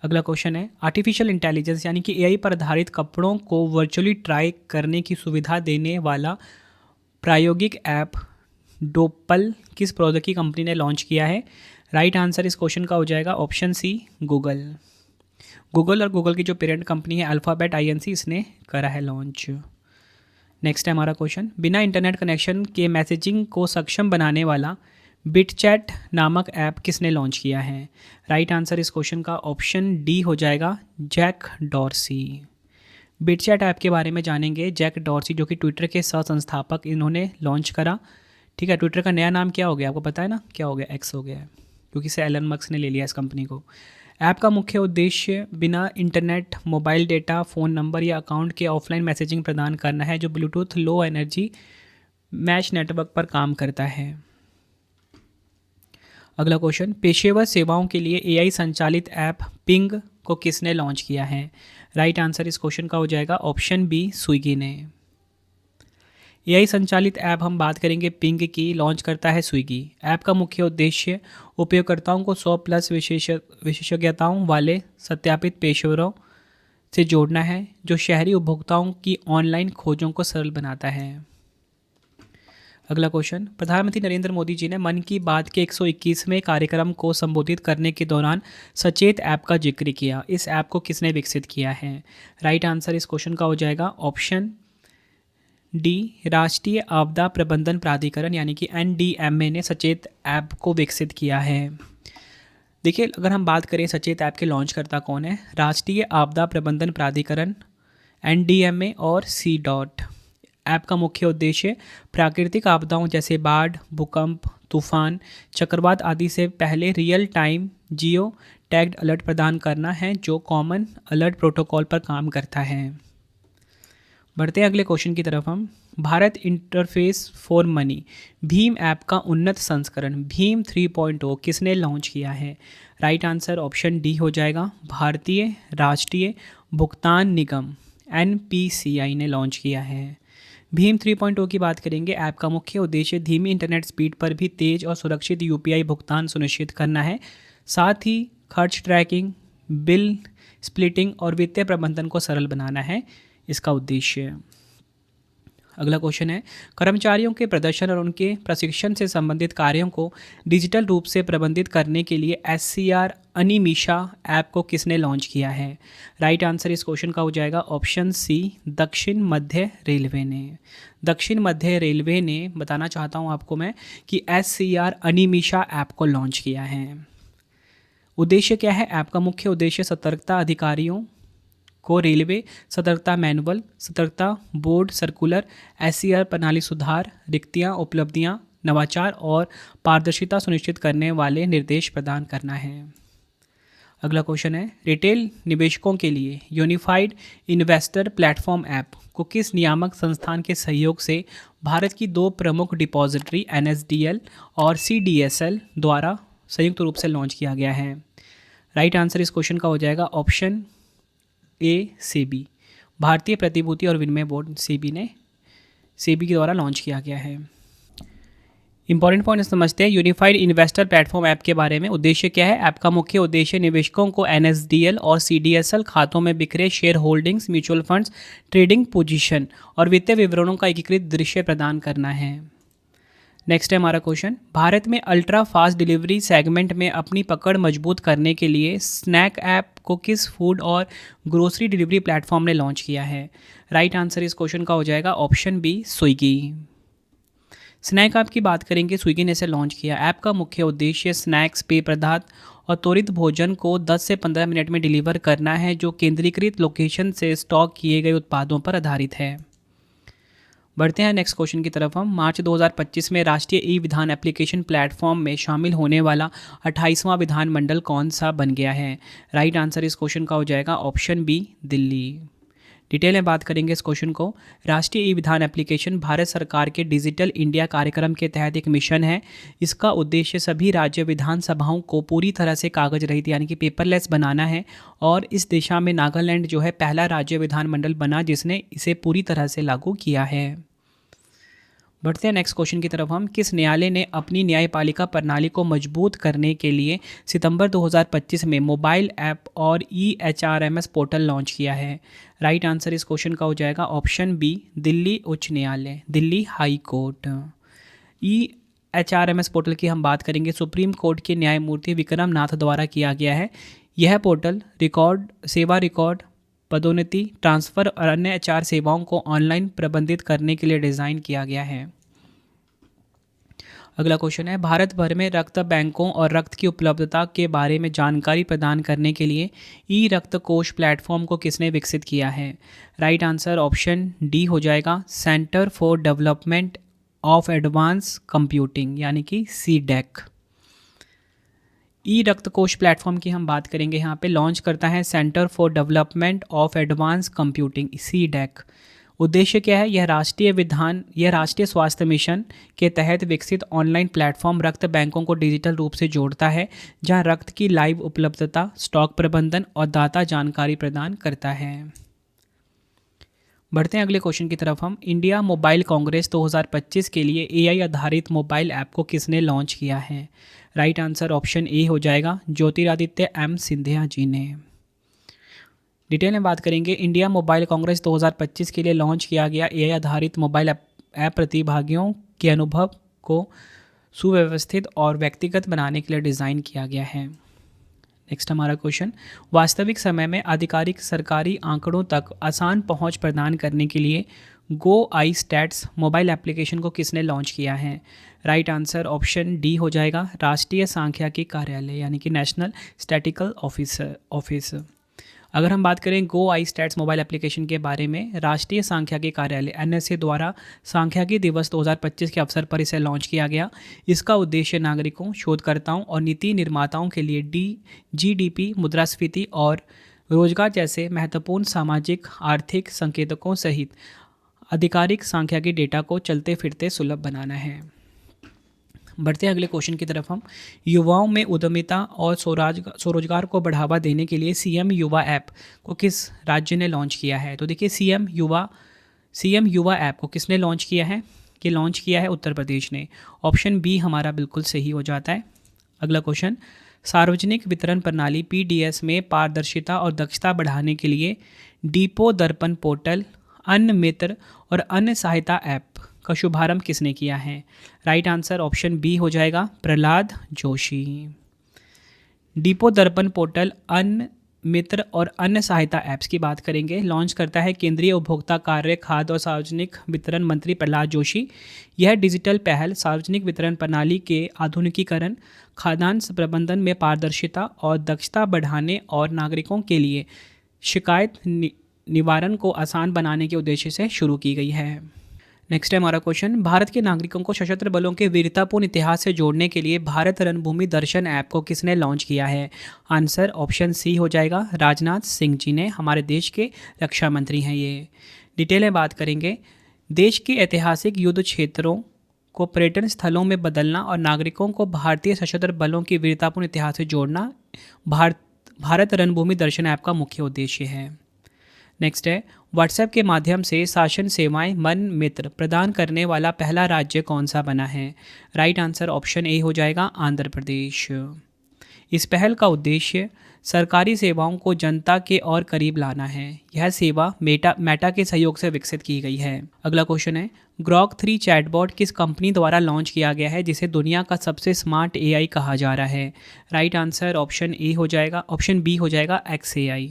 अगला क्वेश्चन है, आर्टिफिशियल इंटेलिजेंस यानी कि एआई पर आधारित कपड़ों को वर्चुअली ट्राई करने की सुविधा देने वाला प्रायोगिक ऐप डोप्पल किस प्रौद्योगिकी कंपनी ने लॉन्च किया है? राइट आंसर इस क्वेश्चन का हो जाएगा ऑप्शन सी, गूगल। गूगल और गूगल की जो पेरेंट कंपनी है अल्फ़ाबेट INC, इसने करा है लॉन्च। नेक्स्ट है हमारा क्वेश्चन, बिना इंटरनेट कनेक्शन के मैसेजिंग को सक्षम बनाने वाला बिटचैट नामक ऐप किसने लॉन्च किया है? राइट आंसर इस क्वेश्चन का ऑप्शन डी हो जाएगा, जैक डॉर्सी। बिटचैट ऐप के बारे में जानेंगे। जैक डॉर्सी जो कि ट्विटर के सह संस्थापक, इन्होंने लॉन्च करा। ठीक है, ट्विटर का नया नाम क्या हो गया आपको पता है ना? क्या हो गया? एक्स हो गया है, क्योंकि से एलन मस्क ने ले लिया इस कंपनी को। ऐप का मुख्य उद्देश्य बिना internet, mobile data, phone number या अकाउंट के ऑफलाइन मैसेजिंग प्रदान करना है, जो Bluetooth low energy mesh network पर काम करता है। अगला क्वेश्चन, पेशेवर सेवाओं के लिए एआई संचालित ऐप पिंग को किसने लॉन्च किया है? राइट आंसर इस क्वेश्चन का हो जाएगा ऑप्शन बी, स्विगी ने। एआई संचालित ऐप हम बात करेंगे पिंग की, लॉन्च करता है स्विगी। ऐप का मुख्य उद्देश्य उपयोगकर्ताओं को 100+ विशेषज्ञताओं वाले सत्यापित पेशेवरों से जोड़ना है, जो शहरी उपभोक्ताओं की ऑनलाइन खोजों को सरल बनाता है। अगला क्वेश्चन, प्रधानमंत्री नरेंद्र मोदी जी ने मन की बात के 121वें कार्यक्रम को संबोधित करने के दौरान सचेत ऐप का जिक्र किया। इस ऐप को किसने विकसित किया है? राइट आंसर इस क्वेश्चन का हो जाएगा ऑप्शन डी, राष्ट्रीय आपदा प्रबंधन प्राधिकरण यानी कि NDMA ने सचेत ऐप को विकसित किया है। देखिए, अगर हम बात करें सचेत ऐप के लॉन्च करता कौन है, राष्ट्रीय आपदा प्रबंधन प्राधिकरण NDMA और C. ऐप का मुख्य उद्देश्य प्राकृतिक आपदाओं जैसे बाढ़, भूकंप, तूफान, चक्रवात आदि से पहले रियल टाइम जियो टैग्ड अलर्ट प्रदान करना है, जो कॉमन अलर्ट प्रोटोकॉल पर काम करता है। बढ़ते हैं अगले क्वेश्चन की तरफ हम। Bharat interface for money Bhim app का उन्नत संस्करण भीम 3.0 किसने लॉन्च किया है? राइट आंसर ऑप्शन डी हो जाएगा, भारतीय राष्ट्रीय भुगतान निगम NPCI ने लॉन्च किया है। भीम 3.0 की बात करेंगे। ऐप का मुख्य उद्देश्य धीमी इंटरनेट स्पीड पर भी तेज और सुरक्षित UPI भुगतान सुनिश्चित करना है, साथ ही खर्च ट्रैकिंग, बिल स्प्लिटिंग और वित्तीय प्रबंधन को सरल बनाना है इसका उद्देश्य। अगला क्वेश्चन है, कर्मचारियों के प्रदर्शन और उनके प्रशिक्षण से संबंधित कार्यों को डिजिटल रूप से प्रबंधित करने के लिए SCR अनिमिषा ऐप को किसने लॉन्च किया है? राइट आंसर इस क्वेश्चन का हो जाएगा ऑप्शन सी, दक्षिण मध्य रेलवे ने। दक्षिण मध्य रेलवे ने, बताना चाहता हूँ आपको मैं, कि SCR अनिमिषा ऐप को लॉन्च किया है। उद्देश्य क्या है? ऐप का मुख्य उद्देश्य सतर्कता अधिकारियों को रेलवे सतर्कता मैनुअल, सतर्कता बोर्ड सर्कुलर, SCR प्रणाली सुधार, रिक्तियाँ, उपलब्धियाँ, नवाचार और पारदर्शिता सुनिश्चित करने वाले निर्देश प्रदान करना है। अगला क्वेश्चन है, रिटेल निवेशकों के लिए यूनिफाइड इन्वेस्टर प्लेटफॉर्म ऐप को किस नियामक संस्थान के सहयोग से भारत की 2 प्रमुख डिपॉजिटरी NSDL और CDSL द्वारा संयुक्त रूप से लॉन्च किया गया है? राइट आंसर इस क्वेश्चन का हो जाएगा ऑप्शन ए, सेबी। भारतीय प्रतिभूति और विनिमय बोर्ड सेबी के द्वारा लॉन्च किया गया है। इंपॉर्टेंट पॉइंट समझते हैं यूनिफाइड इन्वेस्टर प्लेटफॉर्म ऐप के बारे में। उद्देश्य क्या है? ऐप का मुख्य उद्देश्य निवेशकों को NSDL और CDSL खातों में बिखरे share holdings, mutual funds, trading position और वित्तीय विवरणों का एकीकृत दृश्य प्रदान करना है। नेक्स्ट है हमारा क्वेश्चन, भारत में अल्ट्रा फास्ट डिलीवरी सेगमेंट में अपनी पकड़ मजबूत करने के लिए स्नैक ऐप को किस फूड और ग्रोसरी डिलीवरी प्लेटफॉर्म ने लॉन्च किया है? राइट आंसर इस क्वेश्चन का हो जाएगा option B, Swiggy. Snack app की बात करेंगे, स्विगी ने इसे लॉन्च किया। ऐप का मुख्य उद्देश्य स्नैक्स, पेय पदार्थ और त्वरित भोजन को 10 से 15 मिनट में डिलीवर करना है, जो केंद्रीकृत लोकेशन से स्टॉक किए गए उत्पादों पर आधारित है। बढ़ते हैं नेक्स्ट क्वेश्चन की तरफ हम। मार्च 2025 में राष्ट्रीय ई विधान एप्लीकेशन प्लेटफॉर्म में शामिल होने वाला 28वां विधानमंडल कौन सा बन गया है? राइट आंसर इस क्वेश्चन का हो जाएगा ऑप्शन बी, दिल्ली। डिटेल में बात करेंगे इस क्वेश्चन को। राष्ट्रीय ई विधान एप्लीकेशन भारत सरकार के डिजिटल इंडिया कार्यक्रम के तहत एक मिशन है। इसका उद्देश्य सभी राज्य विधानसभाओं को पूरी तरह से कागज रहित यानी कि पेपरलेस बनाना है, और इस दिशा में नागालैंड जो है पहला राज्य विधानमंडल बना जिसने इसे पूरी तरह से लागू किया है। बढ़ते हैं नेक्स्ट क्वेश्चन की तरफ हम। किस न्यायालय ने अपनी न्यायपालिका प्रणाली को मजबूत करने के लिए सितंबर 2025 में मोबाइल ऐप और EHRMS पोर्टल लॉन्च किया है? राइट आंसर इस क्वेश्चन का हो जाएगा ऑप्शन बी, दिल्ली उच्च न्यायालय, Delhi high court. EHRMS portal की हम बात करेंगे, सुप्रीम कोर्ट के न्यायमूर्ति विक्रम नाथ द्वारा किया गया है। यह पोर्टल सेवा रिकॉर्ड, पदोन्नति, ट्रांसफ़र और अन्य HR सेवाओं को ऑनलाइन प्रबंधित करने के लिए डिज़ाइन किया गया है। अगला क्वेश्चन है, भारत भर में रक्त बैंकों और रक्त की उपलब्धता के बारे में जानकारी प्रदान करने के लिए ई रक्त कोष प्लेटफॉर्म को किसने विकसित किया है? राइट आंसर ऑप्शन डी हो जाएगा, centre for development of advance computing यानी कि CDEC। ई रक्त कोष प्लेटफॉर्म की हम बात करेंगे, यहाँ पे लॉन्च करता है centre for development of advance computing CDEC। उद्देश्य क्या है? यह राष्ट्रीय स्वास्थ्य मिशन के तहत विकसित ऑनलाइन प्लेटफॉर्म रक्त बैंकों को डिजिटल रूप से जोड़ता है, जहां रक्त की लाइव उपलब्धता, स्टॉक प्रबंधन और दाता जानकारी प्रदान करता है। बढ़ते हैं अगले क्वेश्चन की तरफ हम। इंडिया मोबाइल कांग्रेस 2025 के लिए AI आधारित मोबाइल ऐप को किसने लॉन्च किया है? राइट आंसर ऑप्शन ए हो जाएगा, ज्योतिरादित्य M सिंधिया जी ने। डिटेल में बात करेंगे, इंडिया मोबाइल कांग्रेस 2025 के लिए लॉन्च किया गया AI आधारित मोबाइल ऐप प्रतिभागियों के अनुभव को सुव्यवस्थित और व्यक्तिगत बनाने के लिए डिज़ाइन किया गया है। नेक्स्ट हमारा क्वेश्चन, वास्तविक समय में आधिकारिक सरकारी आंकड़ों तक आसान पहुंच प्रदान करने के लिए गो आई स्टैट्स मोबाइल एप्लीकेशन को किसने लॉन्च किया है? राइट आंसर ऑप्शन डी हो जाएगा, राष्ट्रीय सांख्यिकी कार्यालय यानी कि नेशनल स्टैटिकल ऑफिस। अगर हम बात करें गो आई स्टैट्स मोबाइल एप्लीकेशन के बारे में, राष्ट्रीय सांख्यिकी कार्यालय NSA द्वारा सांख्यिकी दिवस 2025 के अवसर पर इसे लॉन्च किया गया। इसका उद्देश्य नागरिकों, शोधकर्ताओं और नीति निर्माताओं के लिए GDP, मुद्रास्फीति और रोजगार जैसे महत्वपूर्ण सामाजिक आर्थिक संकेतकों सहित आधिकारिक सांख्यिकी डेटा को चलते फिरते सुलभ बनाना है। बढ़ते हैं अगले क्वेश्चन की तरफ हम। युवाओं में उद्यमिता और स्वरोजगार को बढ़ावा देने के लिए CM युवा ऐप को किस राज्य ने लॉन्च किया है? तो देखिए, CM युवा ऐप को किसने लॉन्च किया है? कि लॉन्च किया है उत्तर प्रदेश ने। ऑप्शन बी हमारा बिल्कुल सही हो जाता है। अगला क्वेश्चन, सार्वजनिक वितरण प्रणाली PDS में पारदर्शिता और दक्षता बढ़ाने के लिए डिपो दर्पण पोर्टल, अन्न मित्र और अन्य सहायता ऐप का शुभारंभ किसने किया है? राइट आंसर ऑप्शन बी हो जाएगा, प्रहलाद जोशी। डिपो दर्पण पोर्टल, अन्न मित्र और अन्य सहायता ऐप्स की बात करेंगे, लॉन्च करता है केंद्रीय उपभोक्ता कार्य, खाद्य और सार्वजनिक वितरण मंत्री प्रहलाद जोशी। यह डिजिटल पहल सार्वजनिक वितरण प्रणाली के आधुनिकीकरण, खाद्यान्न प्रबंधन में पारदर्शिता और दक्षता बढ़ाने और नागरिकों के लिए शिकायत निवारण को आसान बनाने के उद्देश्य से शुरू की गई है। नेक्स्ट है हमारा क्वेश्चन, भारत के नागरिकों को सशस्त्र बलों के वीरतापूर्ण इतिहास से जोड़ने के लिए भारत रणभूमि दर्शन ऐप को किसने लॉन्च किया है? आंसर ऑप्शन सी हो जाएगा, राजनाथ सिंह जी ने। हमारे देश के रक्षा मंत्री हैं ये। डिटेल में बात करेंगे, देश के ऐतिहासिक युद्ध क्षेत्रों को पर्यटन स्थलों में बदलना और नागरिकों को भारतीय सशस्त्र बलों की वीरतापूर्ण इतिहास से जोड़ना भारत रणभूमि दर्शन ऐप का मुख्य उद्देश्य है। नेक्स्ट है, व्हाट्सएप के माध्यम से शासन सेवाएं मन मित्र प्रदान करने वाला पहला राज्य कौन सा बना है? राइट आंसर ऑप्शन ए हो जाएगा, आंध्र प्रदेश। इस पहल का उद्देश्य सरकारी सेवाओं को जनता के और करीब लाना है। यह सेवा मेटा के सहयोग से विकसित की गई है। अगला क्वेश्चन है, ग्रॉक 3 चैटबॉट किस कंपनी द्वारा लॉन्च किया गया है जिसे दुनिया का सबसे स्मार्ट एआई कहा जा रहा है? राइट आंसर ऑप्शन बी हो जाएगा XAI।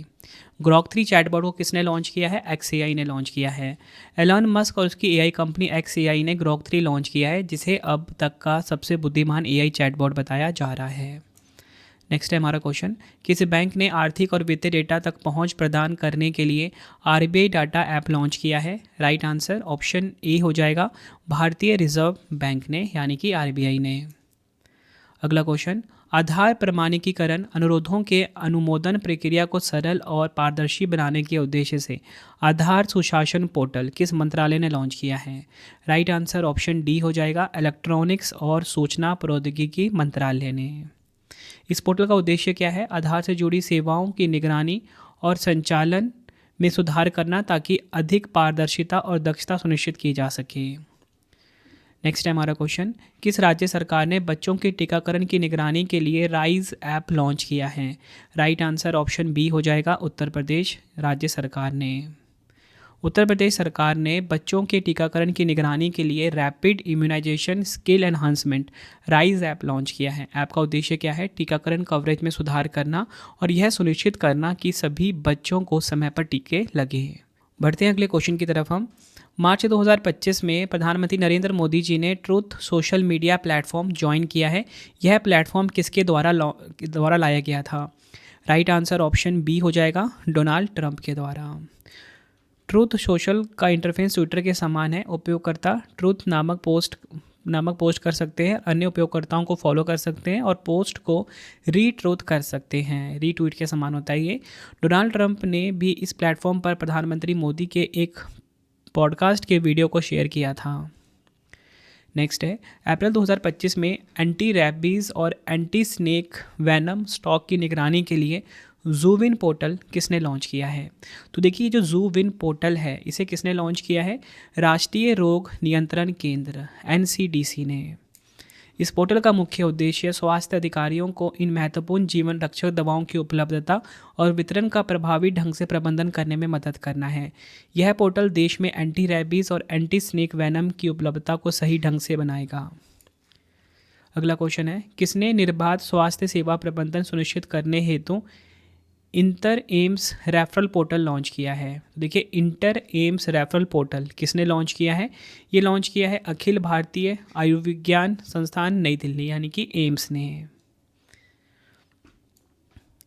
ग्रॉक 3 चैटबॉट को किसने लॉन्च किया है? XAI ने लॉन्च किया है। एलन मस्क और उसकी एआई कंपनी XAI ने ग्रॉक 3 लॉन्च किया है, जिसे अब तक का सबसे बुद्धिमान एआई चैटबॉट बताया जा रहा है। नेक्स्ट है हमारा क्वेश्चन, किस बैंक ने आर्थिक और वित्तीय डेटा तक पहुंच प्रदान करने के लिए RBI डाटा ऐप लॉन्च किया है? राइट आंसर ऑप्शन ए हो जाएगा, भारतीय रिजर्व बैंक ने, यानी कि RBI ने। अगला क्वेश्चन, आधार प्रमाणीकरण अनुरोधों के अनुमोदन प्रक्रिया को सरल और पारदर्शी बनाने के उद्देश्य से आधार सुशासन पोर्टल किस मंत्रालय ने लॉन्च किया है? राइट आंसर ऑप्शन डी हो जाएगा, इलेक्ट्रॉनिक्स और सूचना प्रौद्योगिकी मंत्रालय ने। इस पोर्टल का उद्देश्य क्या है? आधार से जुड़ी सेवाओं की निगरानी और संचालन में सुधार करना, ताकि अधिक पारदर्शिता और दक्षता सुनिश्चित की जा सके। नेक्स्ट है हमारा क्वेश्चन, किस राज्य सरकार ने बच्चों के टीकाकरण की निगरानी के लिए राइज ऐप लॉन्च किया है? राइट आंसर ऑप्शन बी हो जाएगा, उत्तर प्रदेश राज्य सरकार ने। उत्तर प्रदेश सरकार ने बच्चों के टीकाकरण की निगरानी के लिए rapid immunisation skill enhancement rise app launch किया है। ऐप का उद्देश्य क्या है? टीकाकरण कवरेज में सुधार करना और यह सुनिश्चित करना कि सभी बच्चों को समय पर टीके लगे। बढ़ते हैं अगले क्वेश्चन की तरफ। हम मार्च 2025 में प्रधानमंत्री नरेंद्र मोदी जी ने truth social media platform join किया है। यह प्लेटफॉर्म किसके द्वारा लाया गया था? राइट आंसर ऑप्शन बी हो जाएगा, डोनाल्ड ट्रंप के द्वारा। ट्रुथ सोशल का इंटरफेस ट्विटर के समान है। उपयोगकर्ता ट्रुथ नामक पोस्ट कर सकते हैं, अन्य उपयोगकर्ताओं को फॉलो कर सकते हैं और पोस्ट को रीट्रूथ कर सकते हैं। रीट्वीट के समान होता है ये। डोनाल्ड ट्रंप ने भी इस प्लेटफॉर्म पर प्रधानमंत्री मोदी के एक पॉडकास्ट के वीडियो को शेयर किया था। नेक्स्ट है, अप्रैल 2025 में एंटी रैबीज़ और एंटी स्नेक वैनम स्टॉक की निगरानी के लिए ज़ूविन पोर्टल किसने लॉन्च किया है? तो देखिए, जो ज़ूविन पोर्टल है इसे किसने लॉन्च किया है? राष्ट्रीय रोग नियंत्रण केंद्र NCDC ने। इस पोर्टल का मुख्य उद्देश्य स्वास्थ्य अधिकारियों को इन महत्वपूर्ण जीवन रक्षक दवाओं की उपलब्धता और वितरण का प्रभावी ढंग से प्रबंधन करने में मदद करना है। यह पोर्टल देश में एंटी रैबीज़ और एंटी स्नेक वैनम की उपलब्धता को सही ढंग से बनाएगा। अगला क्वेश्चन है, किसने निर्बाध स्वास्थ्य सेवा प्रबंधन सुनिश्चित करने हेतु inter AIIMS referral portal launch किया है? देखिए, इंटर एम्स रेफरल पोर्टल किसने लॉन्च किया है? ये लॉन्च किया है अखिल भारतीय आयुर्विज्ञान संस्थान नई दिल्ली, यानी कि एम्स ने।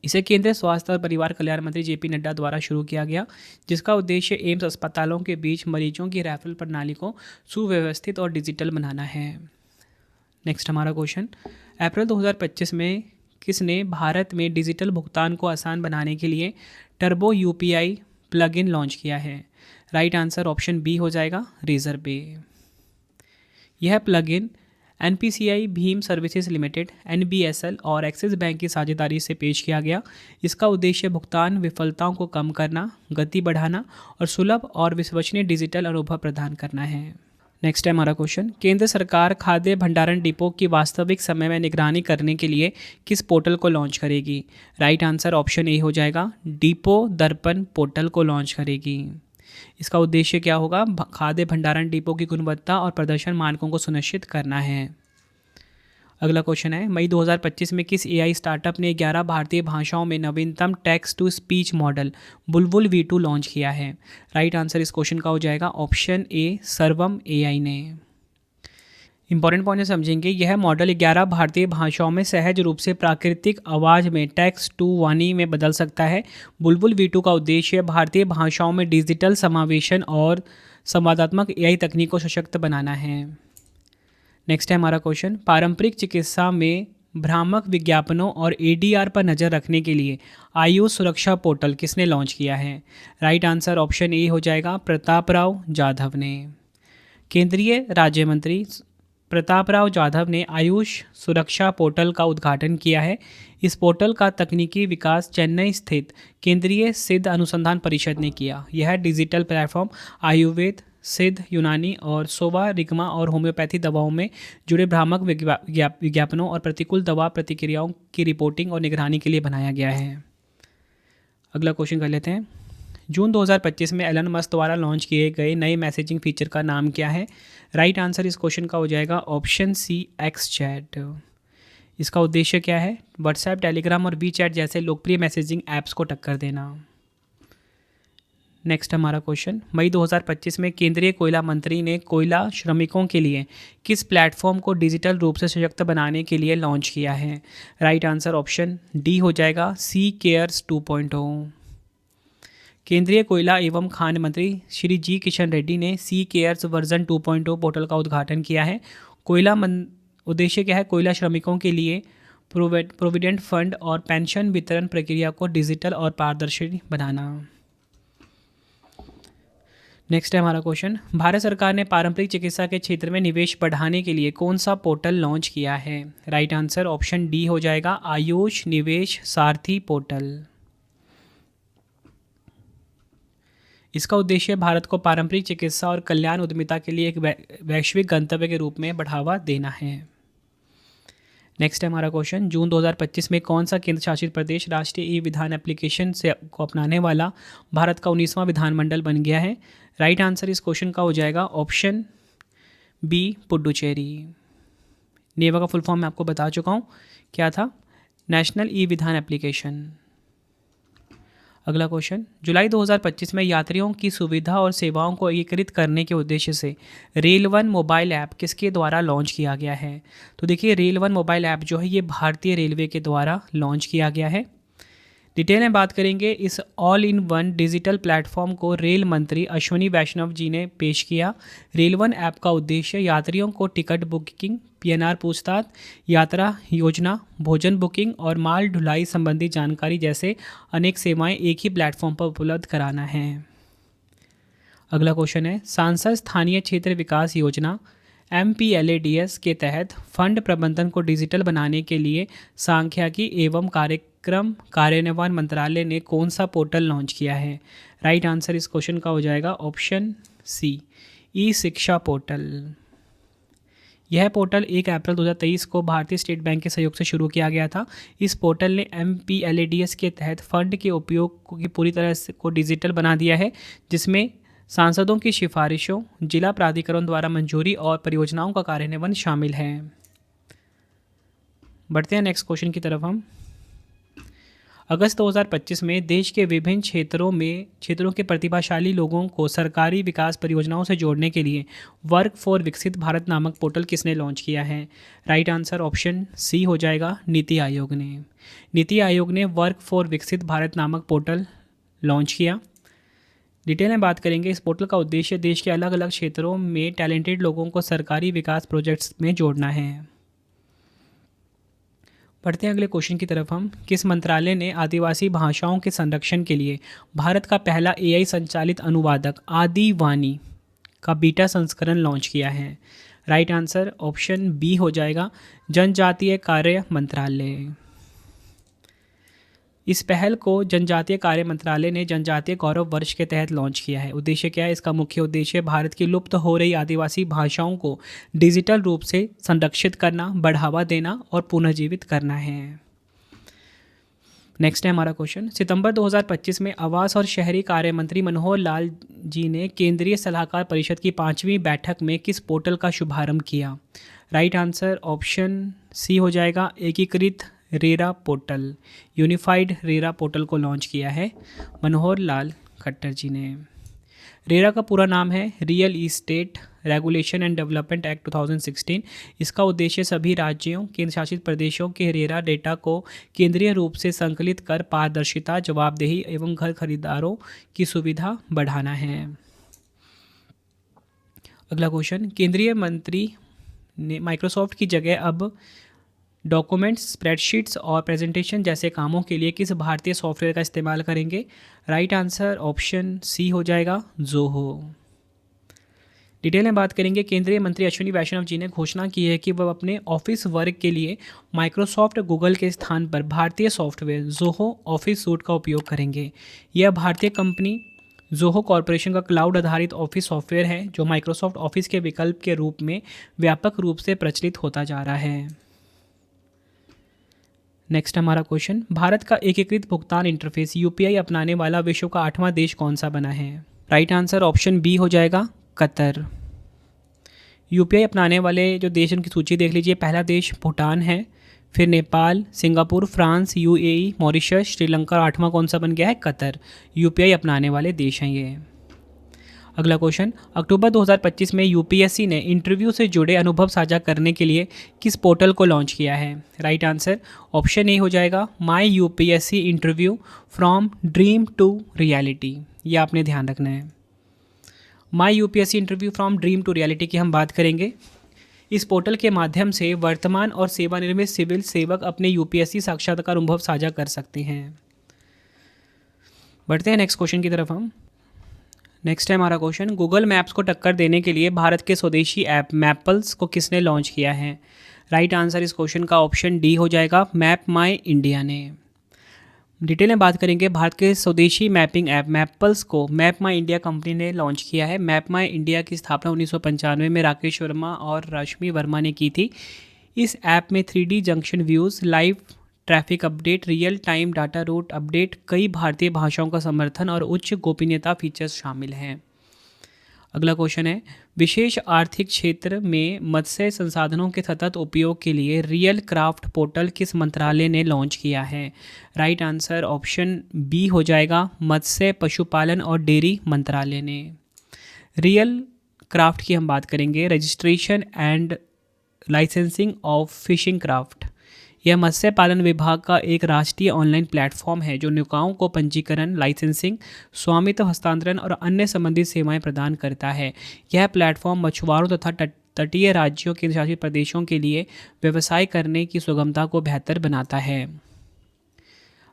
इसे केंद्रीय स्वास्थ्य और परिवार कल्याण मंत्री JP नड्डा द्वारा शुरू किया गया, जिसका उद्देश्य एम्स अस्पतालों के बीच मरीजों की रेफरल प्रणाली को सुव्यवस्थित और डिजिटल बनाना है। नेक्स्ट हमारा क्वेश्चन, अप्रैल 2025 में किसने भारत में डिजिटल भुगतान को आसान बनाने के लिए टर्बो UPI प्लगइन लॉन्च किया है? राइट आंसर ऑप्शन बी हो जाएगा, रेजरपे। यह plugin NPCI Bhim services limited NBSL और एक्सिस बैंक की साझेदारी से पेश किया गया। इसका उद्देश्य भुगतान विफलताओं को कम करना, गति बढ़ाना और सुलभ और विश्वसनीय डिजिटल अनुभव प्रदान करना है। नेक्स्ट है हमारा क्वेश्चन, केंद्र सरकार खाद्य भंडारण डिपो की वास्तविक समय में निगरानी करने के लिए किस पोर्टल को लॉन्च करेगी? राइट आंसर ऑप्शन ए हो जाएगा, डिपो दर्पण पोर्टल को लॉन्च करेगी। इसका उद्देश्य क्या होगा? खाद्य भंडारण डिपो की गुणवत्ता और प्रदर्शन मानकों को सुनिश्चित करना है। अगला क्वेश्चन है, मई 2025 में किस AI स्टार्टअप ने 11 भारतीय भाषाओं में नवीनतम text to speech model Bulbul V2 launch किया है? राइट आंसर इस क्वेश्चन का हो जाएगा ऑप्शन ए, सर्वम AI ने। इंपॉर्टेंट पॉइंट समझेंगे, यह मॉडल 11 भारतीय भाषाओं में सहज रूप से प्राकृतिक आवाज़ में टेक्स्ट टू वाणी में बदल सकता है। बुलबुल V2 का उद्देश्य भारतीय भाषाओं में डिजिटल समावेशन और संवादात्मक AI तकनीक को सशक्त बनाना है। नेक्स्ट है हमारा क्वेश्चन, पारंपरिक चिकित्सा में भ्रामक विज्ञापनों और ADR पर नज़र रखने के लिए आयुष सुरक्षा पोर्टल किसने लॉन्च किया है? राइट आंसर ऑप्शन ए हो जाएगा, प्रतापराव जाधव ने। केंद्रीय राज्य मंत्री प्रतापराव जाधव ने आयुष सुरक्षा पोर्टल का उद्घाटन किया है। इस पोर्टल का तकनीकी विकास चेन्नई स्थित केंद्रीय सिद्ध अनुसंधान परिषद ने किया। यह डिजिटल प्लेटफॉर्म आयुर्वेद, सिद्ध, यूनानी और सोवा रिग्मा और होम्योपैथी दवाओं में जुड़े भ्रामक विज्ञापनों और प्रतिकूल दवा प्रतिक्रियाओं की रिपोर्टिंग और निगरानी के लिए बनाया गया है। अगला क्वेश्चन कर लेते हैं। जून 2025 में एलन मस्क द्वारा लॉन्च किए गए नए मैसेजिंग फीचर का नाम क्या है? राइट आंसर इस क्वेश्चन का हो जाएगा ऑप्शन सी, एक्स चैट। इसका उद्देश्य क्या है? व्हाट्सएप, टेलीग्राम और वी चैट जैसे लोकप्रिय मैसेजिंग ऐप्स को टक्कर देना। नेक्स्ट हमारा क्वेश्चन, मई 2025 में केंद्रीय कोयला मंत्री ने कोयला श्रमिकों के लिए किस प्लेटफॉर्म को डिजिटल रूप से सशक्त बनाने के लिए लॉन्च किया है? राइट आंसर ऑप्शन डी हो जाएगा, सी केयर्स 2.0। केंद्रीय कोयला एवं खान मंत्री श्री जी किशन रेड्डी ने सी केयर्स वर्जन 2.0 पोर्टल का उद्घाटन किया है। उद्देश्य क्या है? कोयला श्रमिकों के लिए प्रोविडेंट फंड और पेंशन वितरण प्रक्रिया को डिजिटल और पारदर्शी बनाना। नेक्स्ट है हमारा क्वेश्चन, भारत सरकार ने पारंपरिक चिकित्सा के क्षेत्र में निवेश बढ़ाने के लिए कौन सा पोर्टल लॉन्च किया है? राइट आंसर ऑप्शन डी हो जाएगा, आयुष निवेश सारथी पोर्टल। इसका उद्देश्य भारत को पारंपरिक चिकित्सा और कल्याण उद्यमिता के लिए एक वैश्विक गंतव्य के रूप में बढ़ावा देना है। नेक्स्ट है हमारा क्वेश्चन, जून 2025 में कौन सा केंद्र शासित प्रदेश राष्ट्रीय ई विधान एप्लीकेशन से को अपनाने वाला भारत का 19वां विधानमंडल बन गया है? राइट आंसर इस क्वेश्चन का हो जाएगा ऑप्शन बी, पुडुचेरी। नेवा का फुल फॉर्म मैं आपको बता चुका हूँ, क्या था? नेशनल ई विधान एप्लीकेशन। अगला क्वेश्चन, जुलाई 2025 में यात्रियों की सुविधा और सेवाओं को एकीकृत करने के उद्देश्य से रेल वन मोबाइल ऐप किसके द्वारा लॉन्च किया गया है? तो देखिए, रेल वन मोबाइल ऐप जो है ये भारतीय रेलवे के द्वारा लॉन्च किया गया है। डिटेल में बात करेंगे, इस all in one digital platform को रेल मंत्री अश्विनी वैष्णव जी ने पेश किया। रेल वन ऐप का उद्देश्य यात्रियों को टिकट बुकिंग, पीएनआर पूछताछ, यात्रा योजना, भोजन बुकिंग और माल ढुलाई संबंधी जानकारी जैसे अनेक सेवाएं एक ही प्लेटफॉर्म पर उपलब्ध कराना है। अगला क्वेश्चन है, सांसद स्थानीय क्षेत्र विकास योजना MPLADS के तहत फंड प्रबंधन को डिजिटल बनाने के लिए सांख्यिकी एवं कार्यक्रम कार्यान्वयन मंत्रालय ने कौन सा पोर्टल लॉन्च किया है? राइट आंसर इस क्वेश्चन का हो जाएगा ऑप्शन सी, ई शिक्षा पोर्टल। यह पोर्टल 1 अप्रैल 2023 को भारतीय स्टेट बैंक के सहयोग से शुरू किया गया था। इस पोर्टल ने MPLADS के तहत फंड के उपयोग की पूरी तरह से को डिजिटल बना दिया है, जिसमें सांसदों की सिफारिशों, जिला प्राधिकरण द्वारा मंजूरी और परियोजनाओं का कार्यान्वयन शामिल है। बढ़ते हैं नेक्स्ट क्वेश्चन की तरफ हम। अगस्त 2025 में देश के विभिन्न क्षेत्रों के प्रतिभाशाली लोगों को सरकारी विकास परियोजनाओं से जोड़ने के लिए वर्क फॉर विकसित भारत नामक पोर्टल किसने लॉन्च किया है? राइट आंसर ऑप्शन सी हो जाएगा, नीति आयोग ने। नीति आयोग ने वर्क फॉर विकसित भारत नामक पोर्टल लॉन्च किया। डिटेल में बात करेंगे, इस पोर्टल का उद्देश्य देश के अलग अलग क्षेत्रों में टैलेंटेड लोगों को सरकारी विकास प्रोजेक्ट्स में जोड़ना है। पढ़ते हैं अगले क्वेश्चन की तरफ हम। किस मंत्रालय ने आदिवासी भाषाओं के संरक्षण के लिए भारत का पहला AI संचालित अनुवादक आदिवाणी का बीटा संस्करण लॉन्च किया है? राइट आंसर ऑप्शन बी हो जाएगा, जनजातीय कार्य मंत्रालय। इस पहल को जनजातीय कार्य मंत्रालय ने जनजातीय गौरव वर्ष के तहत लॉन्च किया है। उद्देश्य क्या है? इसका मुख्य उद्देश्य भारत की लुप्त हो रही आदिवासी भाषाओं को डिजिटल रूप से संरक्षित करना, बढ़ावा देना और पुनर्जीवित करना है। नेक्स्ट है हमारा क्वेश्चन, सितंबर 2025 में आवास और शहरी कार्य मंत्री मनोहर लाल जी ने केंद्रीय सलाहकार परिषद की 5वीं बैठक में किस पोर्टल का शुभारंभ किया? राइट आंसर ऑप्शन सी हो जाएगा, एकीकृत RERA portal. Unified RERA portal को लॉन्च किया है मनोहर लाल खट्टर जी ने। रेरा का पूरा नाम है real estate regulation and development act 2016। इसका उद्देश्य सभी राज्यों, केंद्र शासित प्रदेशों के रेरा डेटा को केंद्रीय रूप से संकलित कर पारदर्शिता, जवाबदेही एवं घर खरीदारों की सुविधा बढ़ाना है। अगला क्वेश्चन, केंद्रीय मंत्री ने माइक्रोसॉफ्ट की जगह अब डॉक्यूमेंट्स, स्प्रेडशीट्स और प्रेजेंटेशन जैसे कामों के लिए किस भारतीय सॉफ्टवेयर का इस्तेमाल करेंगे? राइट आंसर ऑप्शन सी हो जाएगा, ज़ोहो। डिटेल में बात करेंगे, केंद्रीय मंत्री अश्विनी वैष्णव जी ने घोषणा की है कि वह अपने ऑफिस वर्क के लिए माइक्रोसॉफ्ट गूगल के स्थान पर भारतीय सॉफ्टवेयर ज़ोहो ऑफिस सूट का उपयोग करेंगे। यह भारतीय कंपनी ज़ोहो कॉरपोरेशन का क्लाउड आधारित ऑफिस सॉफ्टवेयर है, जो माइक्रोसॉफ्ट ऑफिस के विकल्प के रूप में व्यापक रूप से प्रचलित होता जा रहा है। नेक्स्ट हमारा क्वेश्चन, भारत का एकीकृत भुगतान इंटरफेस यूपीआई अपनाने वाला विश्व का 8वां देश कौन सा बना है? राइट आंसर ऑप्शन बी हो जाएगा, कतर। यूपीआई अपनाने वाले जो देश उनकी सूची देख लीजिए। पहला देश भूटान है, फिर Nepal, Singapore, France, UAE, Mauritius, Sri Lanka, 8वां कौन सा बन गया है? कतर। यूपीआई अपनाने वाले देश हैं ये। अगला क्वेश्चन, अक्टूबर 2025 में यूपीएससी ने इंटरव्यू से जुड़े अनुभव साझा करने के लिए किस पोर्टल को लॉन्च किया है? राइट आंसर ऑप्शन ए हो जाएगा, my UPSC interview from dream to reality. ये आपने ध्यान रखना है। My UPSC interview from dream to reality की हम बात करेंगे। इस पोर्टल के माध्यम से वर्तमान और सेवानिवृत्त सिविल सेवक अपने यूपीएससी साक्षात्कार अनुभव साझा कर सकते हैं। बढ़ते हैं नेक्स्ट क्वेश्चन की तरफ हम। नेक्स्ट है हमारा क्वेश्चन, गूगल मैप्स को टक्कर देने के लिए भारत के स्वदेशी ऐप मैपल्स को किसने लॉन्च किया है? राइट आंसर इस क्वेश्चन का ऑप्शन डी हो जाएगा, मैप माई इंडिया ने। डिटेल में बात करेंगे, भारत के स्वदेशी मैपिंग ऐप मैपल्स को मैप माई इंडिया कंपनी ने लॉन्च किया है। मैप माई इंडिया की स्थापना 1995 में राकेश वर्मा और रश्मि वर्मा ने की थी। इस ऐप में 3D junction views, live traffic update, real time data route update, कई भारतीय भाषाओं का समर्थन और उच्च गोपनीयता फीचर्स शामिल हैं। अगला क्वेश्चन है, विशेष आर्थिक क्षेत्र में मत्स्य संसाधनों के सतत उपयोग के लिए रियल क्राफ्ट पोर्टल किस मंत्रालय ने लॉन्च किया है? राइट आंसर ऑप्शन बी हो जाएगा, मत्स्य पशुपालन और डेयरी मंत्रालय ने। रियल क्राफ्ट की हम बात करेंगे, registration and licensing of fishing craft. यह मत्स्य पालन विभाग का एक राष्ट्रीय ऑनलाइन प्लेटफॉर्म है जो नौकाओं को पंजीकरण, लाइसेंसिंग, स्वामित्व हस्तांतरण और अन्य संबंधित सेवाएं प्रदान करता है। यह प्लेटफॉर्म मछुआरों तथा तटीय राज्यों के शासित प्रदेशों के लिए व्यवसाय करने की सुगमता को बेहतर बनाता है।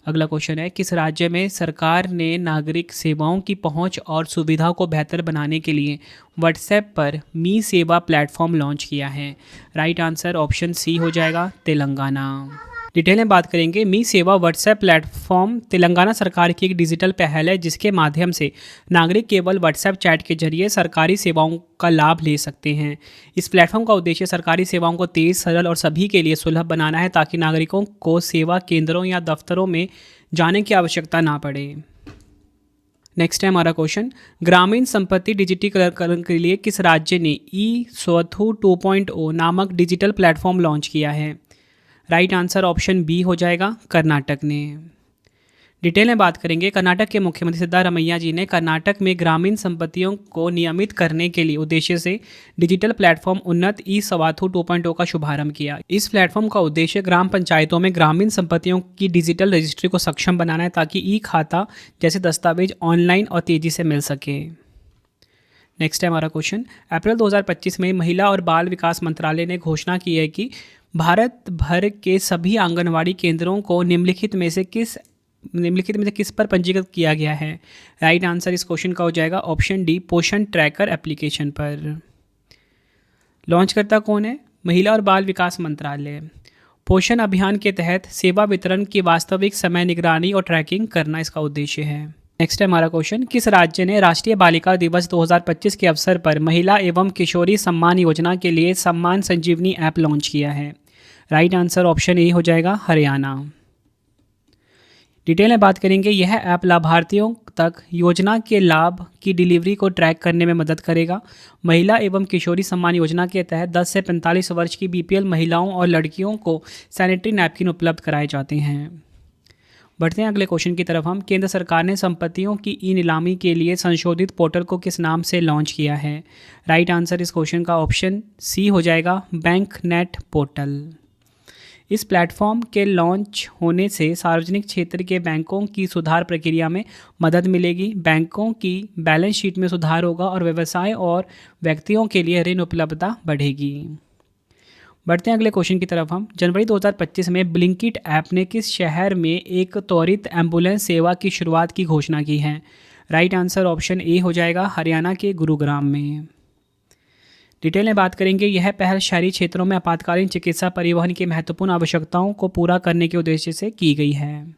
अगला क्वेश्चन है, किस राज्य में सरकार ने नागरिक सेवाओं की पहुंच और सुविधा को बेहतर बनाने के लिए व्हाट्सएप पर मी सेवा प्लेटफॉर्म लॉन्च किया है? राइट आंसर ऑप्शन सी हो जाएगा, तेलंगाना। डिटेल में बात करेंगे, मी सेवा व्हाट्सएप प्लेटफॉर्म तेलंगाना सरकार की एक डिजिटल पहल है जिसके माध्यम से नागरिक केवल व्हाट्सएप चैट के जरिए सरकारी सेवाओं का लाभ ले सकते हैं। इस प्लेटफॉर्म का उद्देश्य सरकारी सेवाओं को तेज़, सरल और सभी के लिए सुलभ बनाना है ताकि नागरिकों को सेवा केंद्रों या दफ्तरों में जाने की आवश्यकता ना पड़े। नेक्स्ट है हमारा क्वेश्चन, ग्रामीण संपत्ति डिजिटीकरण के लिए किस राज्य ने ई स्वथु 2.0 नामक डिजिटल प्लेटफॉर्म लॉन्च किया है? राइट आंसर ऑप्शन बी हो जाएगा, कर्नाटक ने। डिटेल में बात करेंगे, कर्नाटक के मुख्यमंत्री सिद्धारमैया जी ने कर्नाटक में ग्रामीण संपत्तियों को नियमित करने के लिए उद्देश्य से डिजिटल प्लेटफॉर्म उन्नत ई सवाथु 2.0 का शुभारंभ किया। इस प्लेटफॉर्म का उद्देश्य ग्राम पंचायतों में ग्रामीण संपत्तियों की डिजिटल रजिस्ट्री को सक्षम बनाना है ताकि ई खाता जैसे दस्तावेज ऑनलाइन और तेज़ी से मिल सके। नेक्स्ट है हमारा क्वेश्चन, अप्रैल 2025 में महिला और बाल विकास मंत्रालय ने घोषणा की है कि भारत भर के सभी आंगनवाड़ी केंद्रों को निम्नलिखित में से किस पर पंजीकृत किया गया है? राइट आंसर इस क्वेश्चन का हो जाएगा ऑप्शन डी, पोषण ट्रैकर एप्लीकेशन पर। लॉन्चकर्ता कौन है? महिला और बाल विकास मंत्रालय। पोषण अभियान के तहत सेवा वितरण की वास्तविक समय निगरानी और ट्रैकिंग करना इसका उद्देश्य है। नेक्स्ट है हमारा क्वेश्चन, किस राज्य ने राष्ट्रीय बालिका दिवस 2025 के अवसर पर महिला एवं किशोरी सम्मान योजना के लिए सम्मान संजीवनी ऐप लॉन्च किया है? राइट आंसर ऑप्शन ए हो जाएगा, हरियाणा। डिटेल में बात करेंगे, यह ऐप लाभार्थियों तक योजना के लाभ की डिलीवरी को ट्रैक करने में मदद करेगा। महिला एवं किशोरी सम्मान योजना के तहत 10 से 45 वर्ष की बीपीएल महिलाओं और लड़कियों को सैनिटरी नैपकिन उपलब्ध कराए जाते हैं। बढ़ते हैं अगले क्वेश्चन की तरफ हम। केंद्र सरकार ने संपत्तियों की ई नीलामी के लिए संशोधित पोर्टल को किस नाम से लॉन्च किया है? राइट आंसर इस क्वेश्चन का ऑप्शन सी हो जाएगा, बैंक नेट पोर्टल। इस प्लेटफॉर्म के लॉन्च होने से सार्वजनिक क्षेत्र के बैंकों की सुधार प्रक्रिया में मदद मिलेगी, बैंकों की बैलेंस शीट में सुधार होगा और व्यवसाय और व्यक्तियों के लिए ऋण उपलब्धता बढ़ेगी। बढ़ते हैं अगले क्वेश्चन की तरफ हम। जनवरी 2025 में ब्लिंकिट ऐप ने किस शहर में एक त्वरित एम्बुलेंस सेवा की शुरुआत की घोषणा की है? राइट आंसर ऑप्शन ए हो जाएगा, हरियाणा के गुरुग्राम में। डिटेल में बात करेंगे, यह पहल शहरी क्षेत्रों में आपातकालीन चिकित्सा परिवहन की महत्वपूर्ण आवश्यकताओं को पूरा करने के उद्देश्य से की गई है।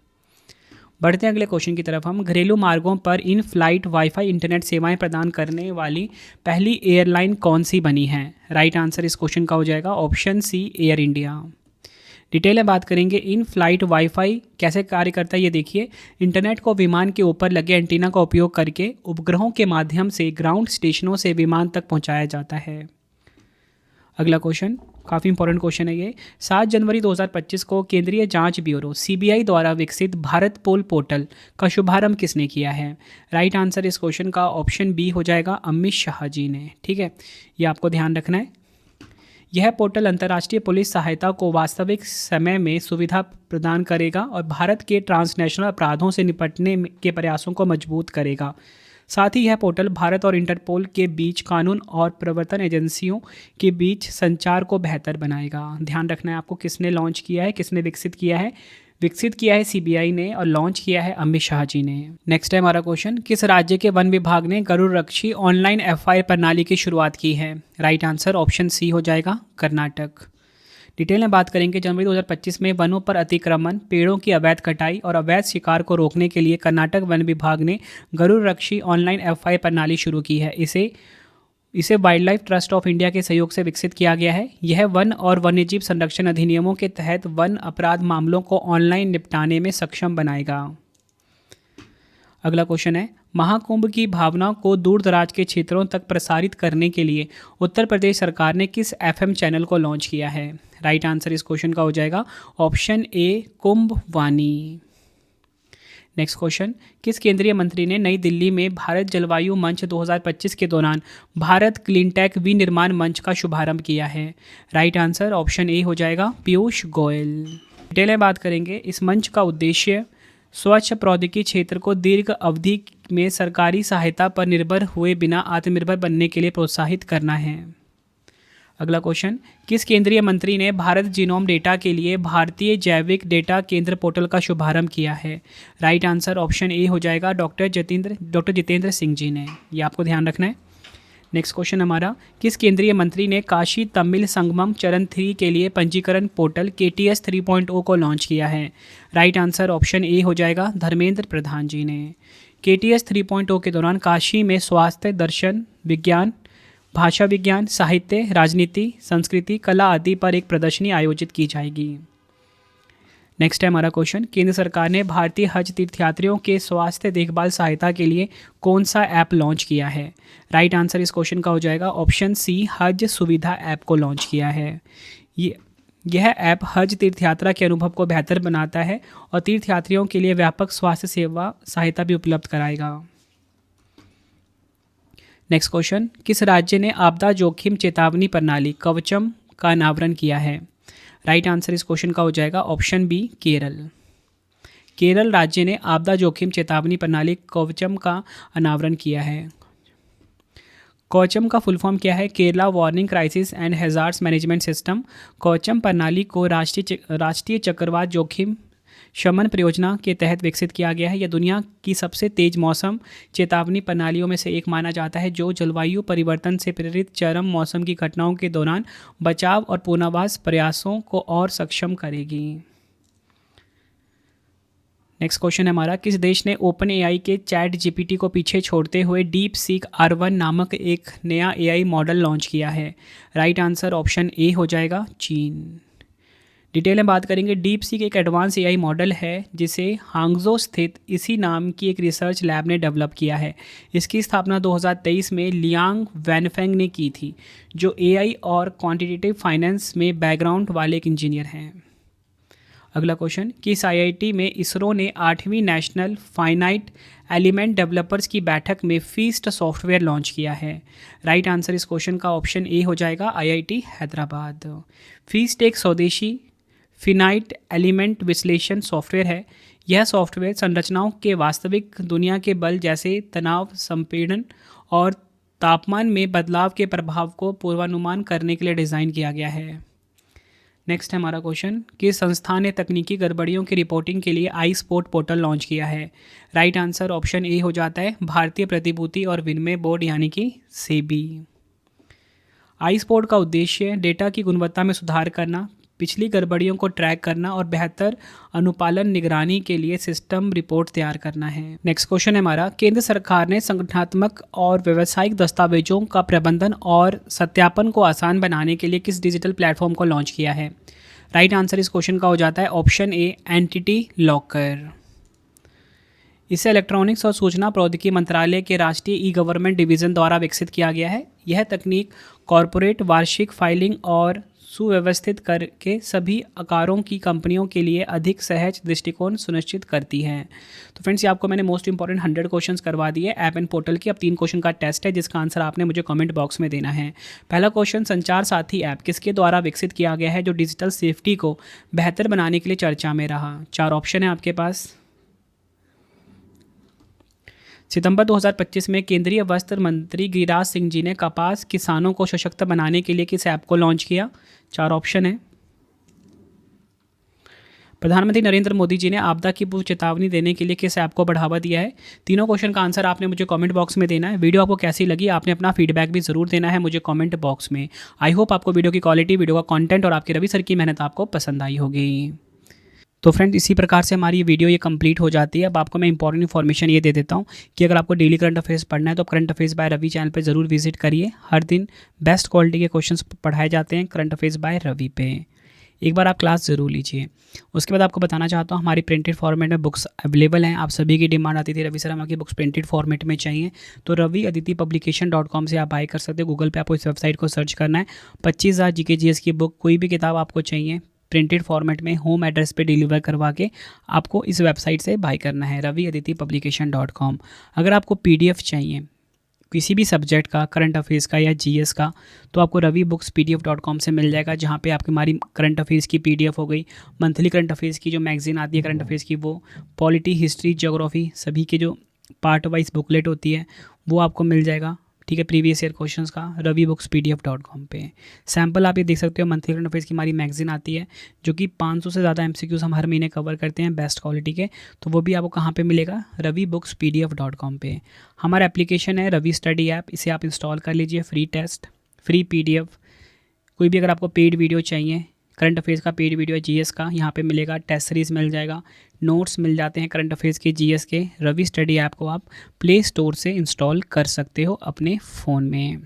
बढ़ते हैं अगले क्वेश्चन की तरफ हम। घरेलू मार्गों पर इन फ्लाइट वाईफाई इंटरनेट सेवाएं प्रदान करने वाली पहली एयरलाइन कौन सी बनी है? राइट आंसर इस क्वेश्चन का हो जाएगा option C, Air India. Detail में बात करेंगे इन फ्लाइट वाईफाई कैसे कार्य करता है ये देखिए। इंटरनेट को विमान के ऊपर लगे एंटीना का उपयोग करके उपग्रहों के माध्यम से ग्राउंड स्टेशनों से विमान तक पहुंचाया जाता है। अगला क्वेश्चन काफ़ी इंपॉर्टेंट क्वेश्चन है ये। 7 जनवरी 2025 को केंद्रीय जांच ब्यूरो सीबीआई द्वारा विकसित भारत पोल पोर्टल का शुभारंभ किसने किया है? राइट आंसर इस क्वेश्चन का ऑप्शन बी हो जाएगा, अमित शाह जी ने। ठीक है, ये आपको ध्यान रखना है। यह पोर्टल अंतर्राष्ट्रीय पुलिस सहायता को वास्तविक समय में सुविधा प्रदान करेगा और भारत के ट्रांसनेशनल अपराधों से निपटने के प्रयासों को मजबूत करेगा। साथ ही यह पोर्टल भारत और इंटरपोल के बीच कानून और प्रवर्तन एजेंसियों के बीच संचार को बेहतर बनाएगा। ध्यान रखना है आपको, किसने लॉन्च किया है, किसने विकसित किया है? विकसित किया है सीबीआई ने और लॉन्च किया है अमित शाह जी ने। नेक्स्ट है हमारा क्वेश्चन, किस राज्य के वन विभाग ने गरुड़ रक्षी ऑनलाइन एफआईआर प्रणाली की शुरुआत की है? राइट आंसर ऑप्शन सी हो जाएगा, कर्नाटक। डिटेल में बात करेंगे, जनवरी 2025 में वनों पर अतिक्रमण, पेड़ों की अवैध कटाई और अवैध शिकार को रोकने के लिए कर्नाटक वन विभाग ने गरुड़ रक्षी ऑनलाइन एफआईआर प्रणाली शुरू की है। इसे wild life trust of India के सहयोग से विकसित किया गया है। यह वन और वन्यजीव संरक्षण अधिनियमों के तहत वन अपराध मामलों को ऑनलाइन निपटाने में सक्षम बनाएगा। अगला क्वेश्चन है, महाकुंभ की भावना को दूर दराज के क्षेत्रों तक प्रसारित करने के लिए उत्तर प्रदेश सरकार ने किस एफएम चैनल को लॉन्च किया है? राइट आंसर इस क्वेश्चन का हो जाएगा option A, Kumbh Vani. Next question, किस केंद्रीय मंत्री ने नई दिल्ली में भारत जलवायु मंच 2025 के दौरान भारत क्लीनटेक विनिर्माण मंच का शुभारंभ किया है? राइट आंसर ऑप्शन ए हो जाएगा, पीयूष गोयल। डिटेल में बात करेंगे, इस मंच का उद्देश्य स्वच्छ प्रौद्योगिकी क्षेत्र को दीर्घ अवधि में सरकारी सहायता पर निर्भर हुए बिना आत्मनिर्भर बनने के लिए प्रोत्साहित करना है। अगला क्वेश्चन, किस केंद्रीय मंत्री ने भारत जीनोम डेटा के लिए भारतीय जैविक डेटा केंद्र पोर्टल का शुभारंभ किया है? राइट आंसर ऑप्शन ए हो जाएगा, डॉक्टर जितेंद्र सिंह जी ने। ये आपको ध्यान रखना है। नेक्स्ट क्वेश्चन हमारा, किस केंद्रीय मंत्री ने काशी तमिल संगमम चरण 3 के लिए पंजीकरण पोर्टल KTS 3.0 को लॉन्च किया है? राइट आंसर ऑप्शन ए हो जाएगा, धर्मेंद्र प्रधान जी ने। KTS 3.0 के दौरान काशी में स्वास्थ्य, दर्शन, विज्ञान, भाषा विज्ञान, साहित्य, राजनीति, संस्कृति, कला आदि पर एक प्रदर्शनी आयोजित की जाएगी। नेक्स्ट है हमारा क्वेश्चन, केंद्र सरकार ने भारतीय हज तीर्थयात्रियों के स्वास्थ्य देखभाल सहायता के लिए कौन सा ऐप लॉन्च किया है? राइट आंसर इस क्वेश्चन का हो जाएगा ऑप्शन सी, हज सुविधा ऐप को लॉन्च किया है। यह ऐप हज तीर्थयात्रा के अनुभव को बेहतर बनाता है और तीर्थयात्रियों के लिए व्यापक स्वास्थ्य सेवा सहायता भी उपलब्ध कराएगा। नेक्स्ट क्वेश्चन, किस राज्य ने आपदा जोखिम चेतावनी प्रणाली कवचम का अनावरण किया है? राइट आंसर इस क्वेश्चन का हो जाएगा ऑप्शन बी, केरल। केरल राज्य ने आपदा जोखिम चेतावनी प्रणाली कवचम का अनावरण किया है। कवचम का फुल फॉर्म क्या है? Kerala warning crisis and hazards management system. Kavacham प्रणाली को राष्ट्रीय चक्रवात जोखिम शमन परियोजना के तहत विकसित किया गया है। यह दुनिया की सबसे तेज मौसम चेतावनी प्रणालियों में से एक माना जाता है, जो जलवायु परिवर्तन से प्रेरित चरम मौसम की घटनाओं के दौरान बचाव और पुनर्वास प्रयासों को और सक्षम करेगी। नेक्स्ट क्वेश्चन है हमारा, किस देश ने ओपन AI के चैट GPT को पीछे छोड़ते हुए DeepSeek R1 नामक एक नया AI मॉडल लॉन्च किया है? राइट आंसर ऑप्शन ए हो जाएगा, चीन। डिटेल में बात करेंगे, DeepSeek एक एडवांस AI मॉडल है जिसे हांगझो स्थित इसी नाम की एक रिसर्च लैब ने डेवलप किया है। इसकी स्थापना 2023 में लियांग वैनफेंग ने की थी, जो AI और क्वांटिटेटिव फाइनेंस में बैकग्राउंड वाले एक इंजीनियर हैं। अगला क्वेश्चन, किस IIT में इसरो ने 8वीं नेशनल फाइनाइट एलिमेंट डेवलपर्स की बैठक में फीस्ट सॉफ्टवेयर लॉन्च किया है? राइट आंसर इस क्वेश्चन का ऑप्शन ए हो जाएगा, IIT हैदराबाद। फीस्ट एक स्वदेशी फिनाइट एलिमेंट विश्लेषण सॉफ्टवेयर है। यह सॉफ्टवेयर संरचनाओं के वास्तविक दुनिया के बल जैसे तनाव, संपीड़न और तापमान में बदलाव के प्रभाव को पूर्वानुमान करने के लिए डिज़ाइन किया गया है। नेक्स्ट है हमारा क्वेश्चन, किस संस्थान ने तकनीकी गड़बड़ियों की रिपोर्टिंग के लिए आई-स्पोर्ट पोर्टल लॉन्च किया है? राइट आंसर ऑप्शन ए हो जाता है, भारतीय प्रतिभूति और विनिमय बोर्ड यानी कि सेबी। आई-स्पोर्ट का उद्देश्य डेटा की गुणवत्ता में सुधार करना, पिछली गड़बड़ियों को ट्रैक करना और बेहतर अनुपालन निगरानी के लिए सिस्टम रिपोर्ट तैयार करना है। नेक्स्ट क्वेश्चन है हमारा, केंद्र सरकार ने संगठनात्मक और व्यावसायिक दस्तावेजों का प्रबंधन और सत्यापन को आसान बनाने के लिए किस डिजिटल प्लेटफॉर्म को लॉन्च किया है? राइट आंसर इस क्वेश्चन का हो जाता है ऑप्शन ए, एंटिटी लॉकर। इसे इलेक्ट्रॉनिक्स और सूचना प्रौद्योगिकी मंत्रालय के राष्ट्रीय ई गवर्नमेंट डिवीज़न द्वारा विकसित किया गया है। यह तकनीक कॉरपोरेट वार्षिक फाइलिंग और सुव्यवस्थित कर के सभी आकारों की कंपनियों के लिए अधिक सहज दृष्टिकोण सुनिश्चित करती है। तो फ्रेंड्स, ये आपको मैंने मोस्ट इंपॉर्टेंट 100 क्वेश्चंस करवा दिए ऐप एंड पोर्टल की। अब 3 क्वेश्चन का टेस्ट है जिसका आंसर आपने मुझे कमेंट बॉक्स में देना है। पहला क्वेश्चन, संचार साथी ऐप किसके द्वारा विकसित किया गया है जो डिजिटल सेफ्टी को बेहतर बनाने के लिए चर्चा में रहा? 4 ऑप्शन है आपके पास। सितंबर 2025 में केंद्रीय वस्त्र मंत्री गिरिराज सिंह जी ने कपास किसानों को सशक्त बनाने के लिए किस ऐप को लॉन्च किया? 4 ऑप्शन है। प्रधानमंत्री नरेंद्र मोदी जी ने आपदा की पूर्व चेतावनी देने के लिए किस ऐप को बढ़ावा दिया है? तीनों क्वेश्चन का आंसर आपने मुझे कमेंट बॉक्स में देना है। वीडियो आपको कैसी लगी आपने अपना फीडबैक भी ज़रूर देना है मुझे कमेंट बॉक्स में। आई होप आपको वीडियो की क्वालिटी, वीडियो का कंटेंट और आपकी रवि सर की मेहनत आपको पसंद आई होगी। तो फ्रेंड्स, इसी प्रकार से हमारी ये वीडियो ये कंप्लीट हो जाती है। अब आपको मैं इंपॉर्टेंट इन्फॉर्मेशन ये दे देता हूँ कि अगर आपको डेली करंट अफेयर्स पढ़ना है तो current affairs by Ravi channel पे ज़रूर विजिट करिए। हर दिन बेस्ट क्वालिटी के क्वेश्चंस पढ़ाए जाते हैं करंट अफेयर्स बाय रवि पे। एक बार आप क्लास ज़रूर लीजिए। उसके बाद आपको बताना चाहता हूँ हमारी प्रिंटेड फॉर्मेट में बुक्स अवेलेबल हैं। आप सभी की डिमांड आती थी रवि सर हमारी बुक्स प्रिंटेड फॉर्मेट में चाहिए, तो रवि अदिति पब्लिकेशन.com से आप बाय कर सकते हो। गूगल पे आपको इस वेबसाइट को सर्च करना है। 25,000 GK GS की बुक, कोई भी किताब आपको चाहिए प्रिंटेड फॉर्मेट में होम एड्रेस पे डिलीवर करवा के आपको इस वेबसाइट से बाय करना है, रवि अदिति पब्लिकेशन.com। अगर आपको PDF चाहिए किसी भी सब्जेक्ट का, करंट अफेयर्स का या GS का, तो आपको रवि बुक्स PDF.com से मिल जाएगा, जहाँ पे आपकी हमारी करंट अफेयर्स की PDF हो गई, मंथली करंट अफेयर्स की जो मैगजीन आती है करंट अफेयर्स की, वो पॉलिटी, हिस्ट्री, ज्योग्राफी सभी के जो पार्ट वाइज बुकलेट होती है वो आपको मिल जाएगा। ठीक है, प्रीवियस ईयर क्वेश्चंस का रवि बुक्स PDF.com पे। सैम्पल आप ये देख सकते हो, मंथली करंट अफेयर्स की हमारी मैगजीन आती है जो कि 500 से ज़्यादा MCQs हम हर महीने कवर करते हैं बेस्ट क्वालिटी के, तो वो भी आपको कहाँ पे मिलेगा? रवि बुक्स PDF.com पे। हमारा एप्लीकेशन है रवि स्टडी ऐप, इसे आप इंस्टॉल कर लीजिए। फ्री टेस्ट, फ्री PDF, कोई भी अगर आपको पेड वीडियो चाहिए, करंट अफेयर्स का पेड वीडियो है, GS का यहाँ पे मिलेगा, टेस्ट सीरीज़ मिल जाएगा, नोट्स मिल जाते हैं करंट अफेयर्स के, GS के। रवि स्टडी ऐप को आप प्ले स्टोर से इंस्टॉल कर सकते हो अपने फ़ोन में।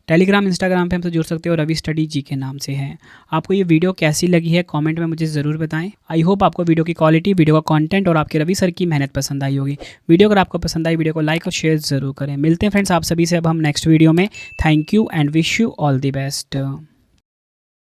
टेलीग्राम, इंस्टाग्राम पे हमसे जुड़ सकते हो, रवि स्टडी जी के नाम से है। आपको ये वीडियो कैसी लगी है कमेंट में मुझे ज़रूर बताएं। आई होप आपको वीडियो की क्वालिटी, वीडियो का कंटेंट और आपके रवि सर की मेहनत पसंद आई होगी। वीडियो अगर आपको पसंद आई, वीडियो को लाइक और शेयर ज़रूर करें। मिलते हैं फ्रेंड्स आप सभी से अब हम नेक्स्ट वीडियो में। Thank you and wish you all the best.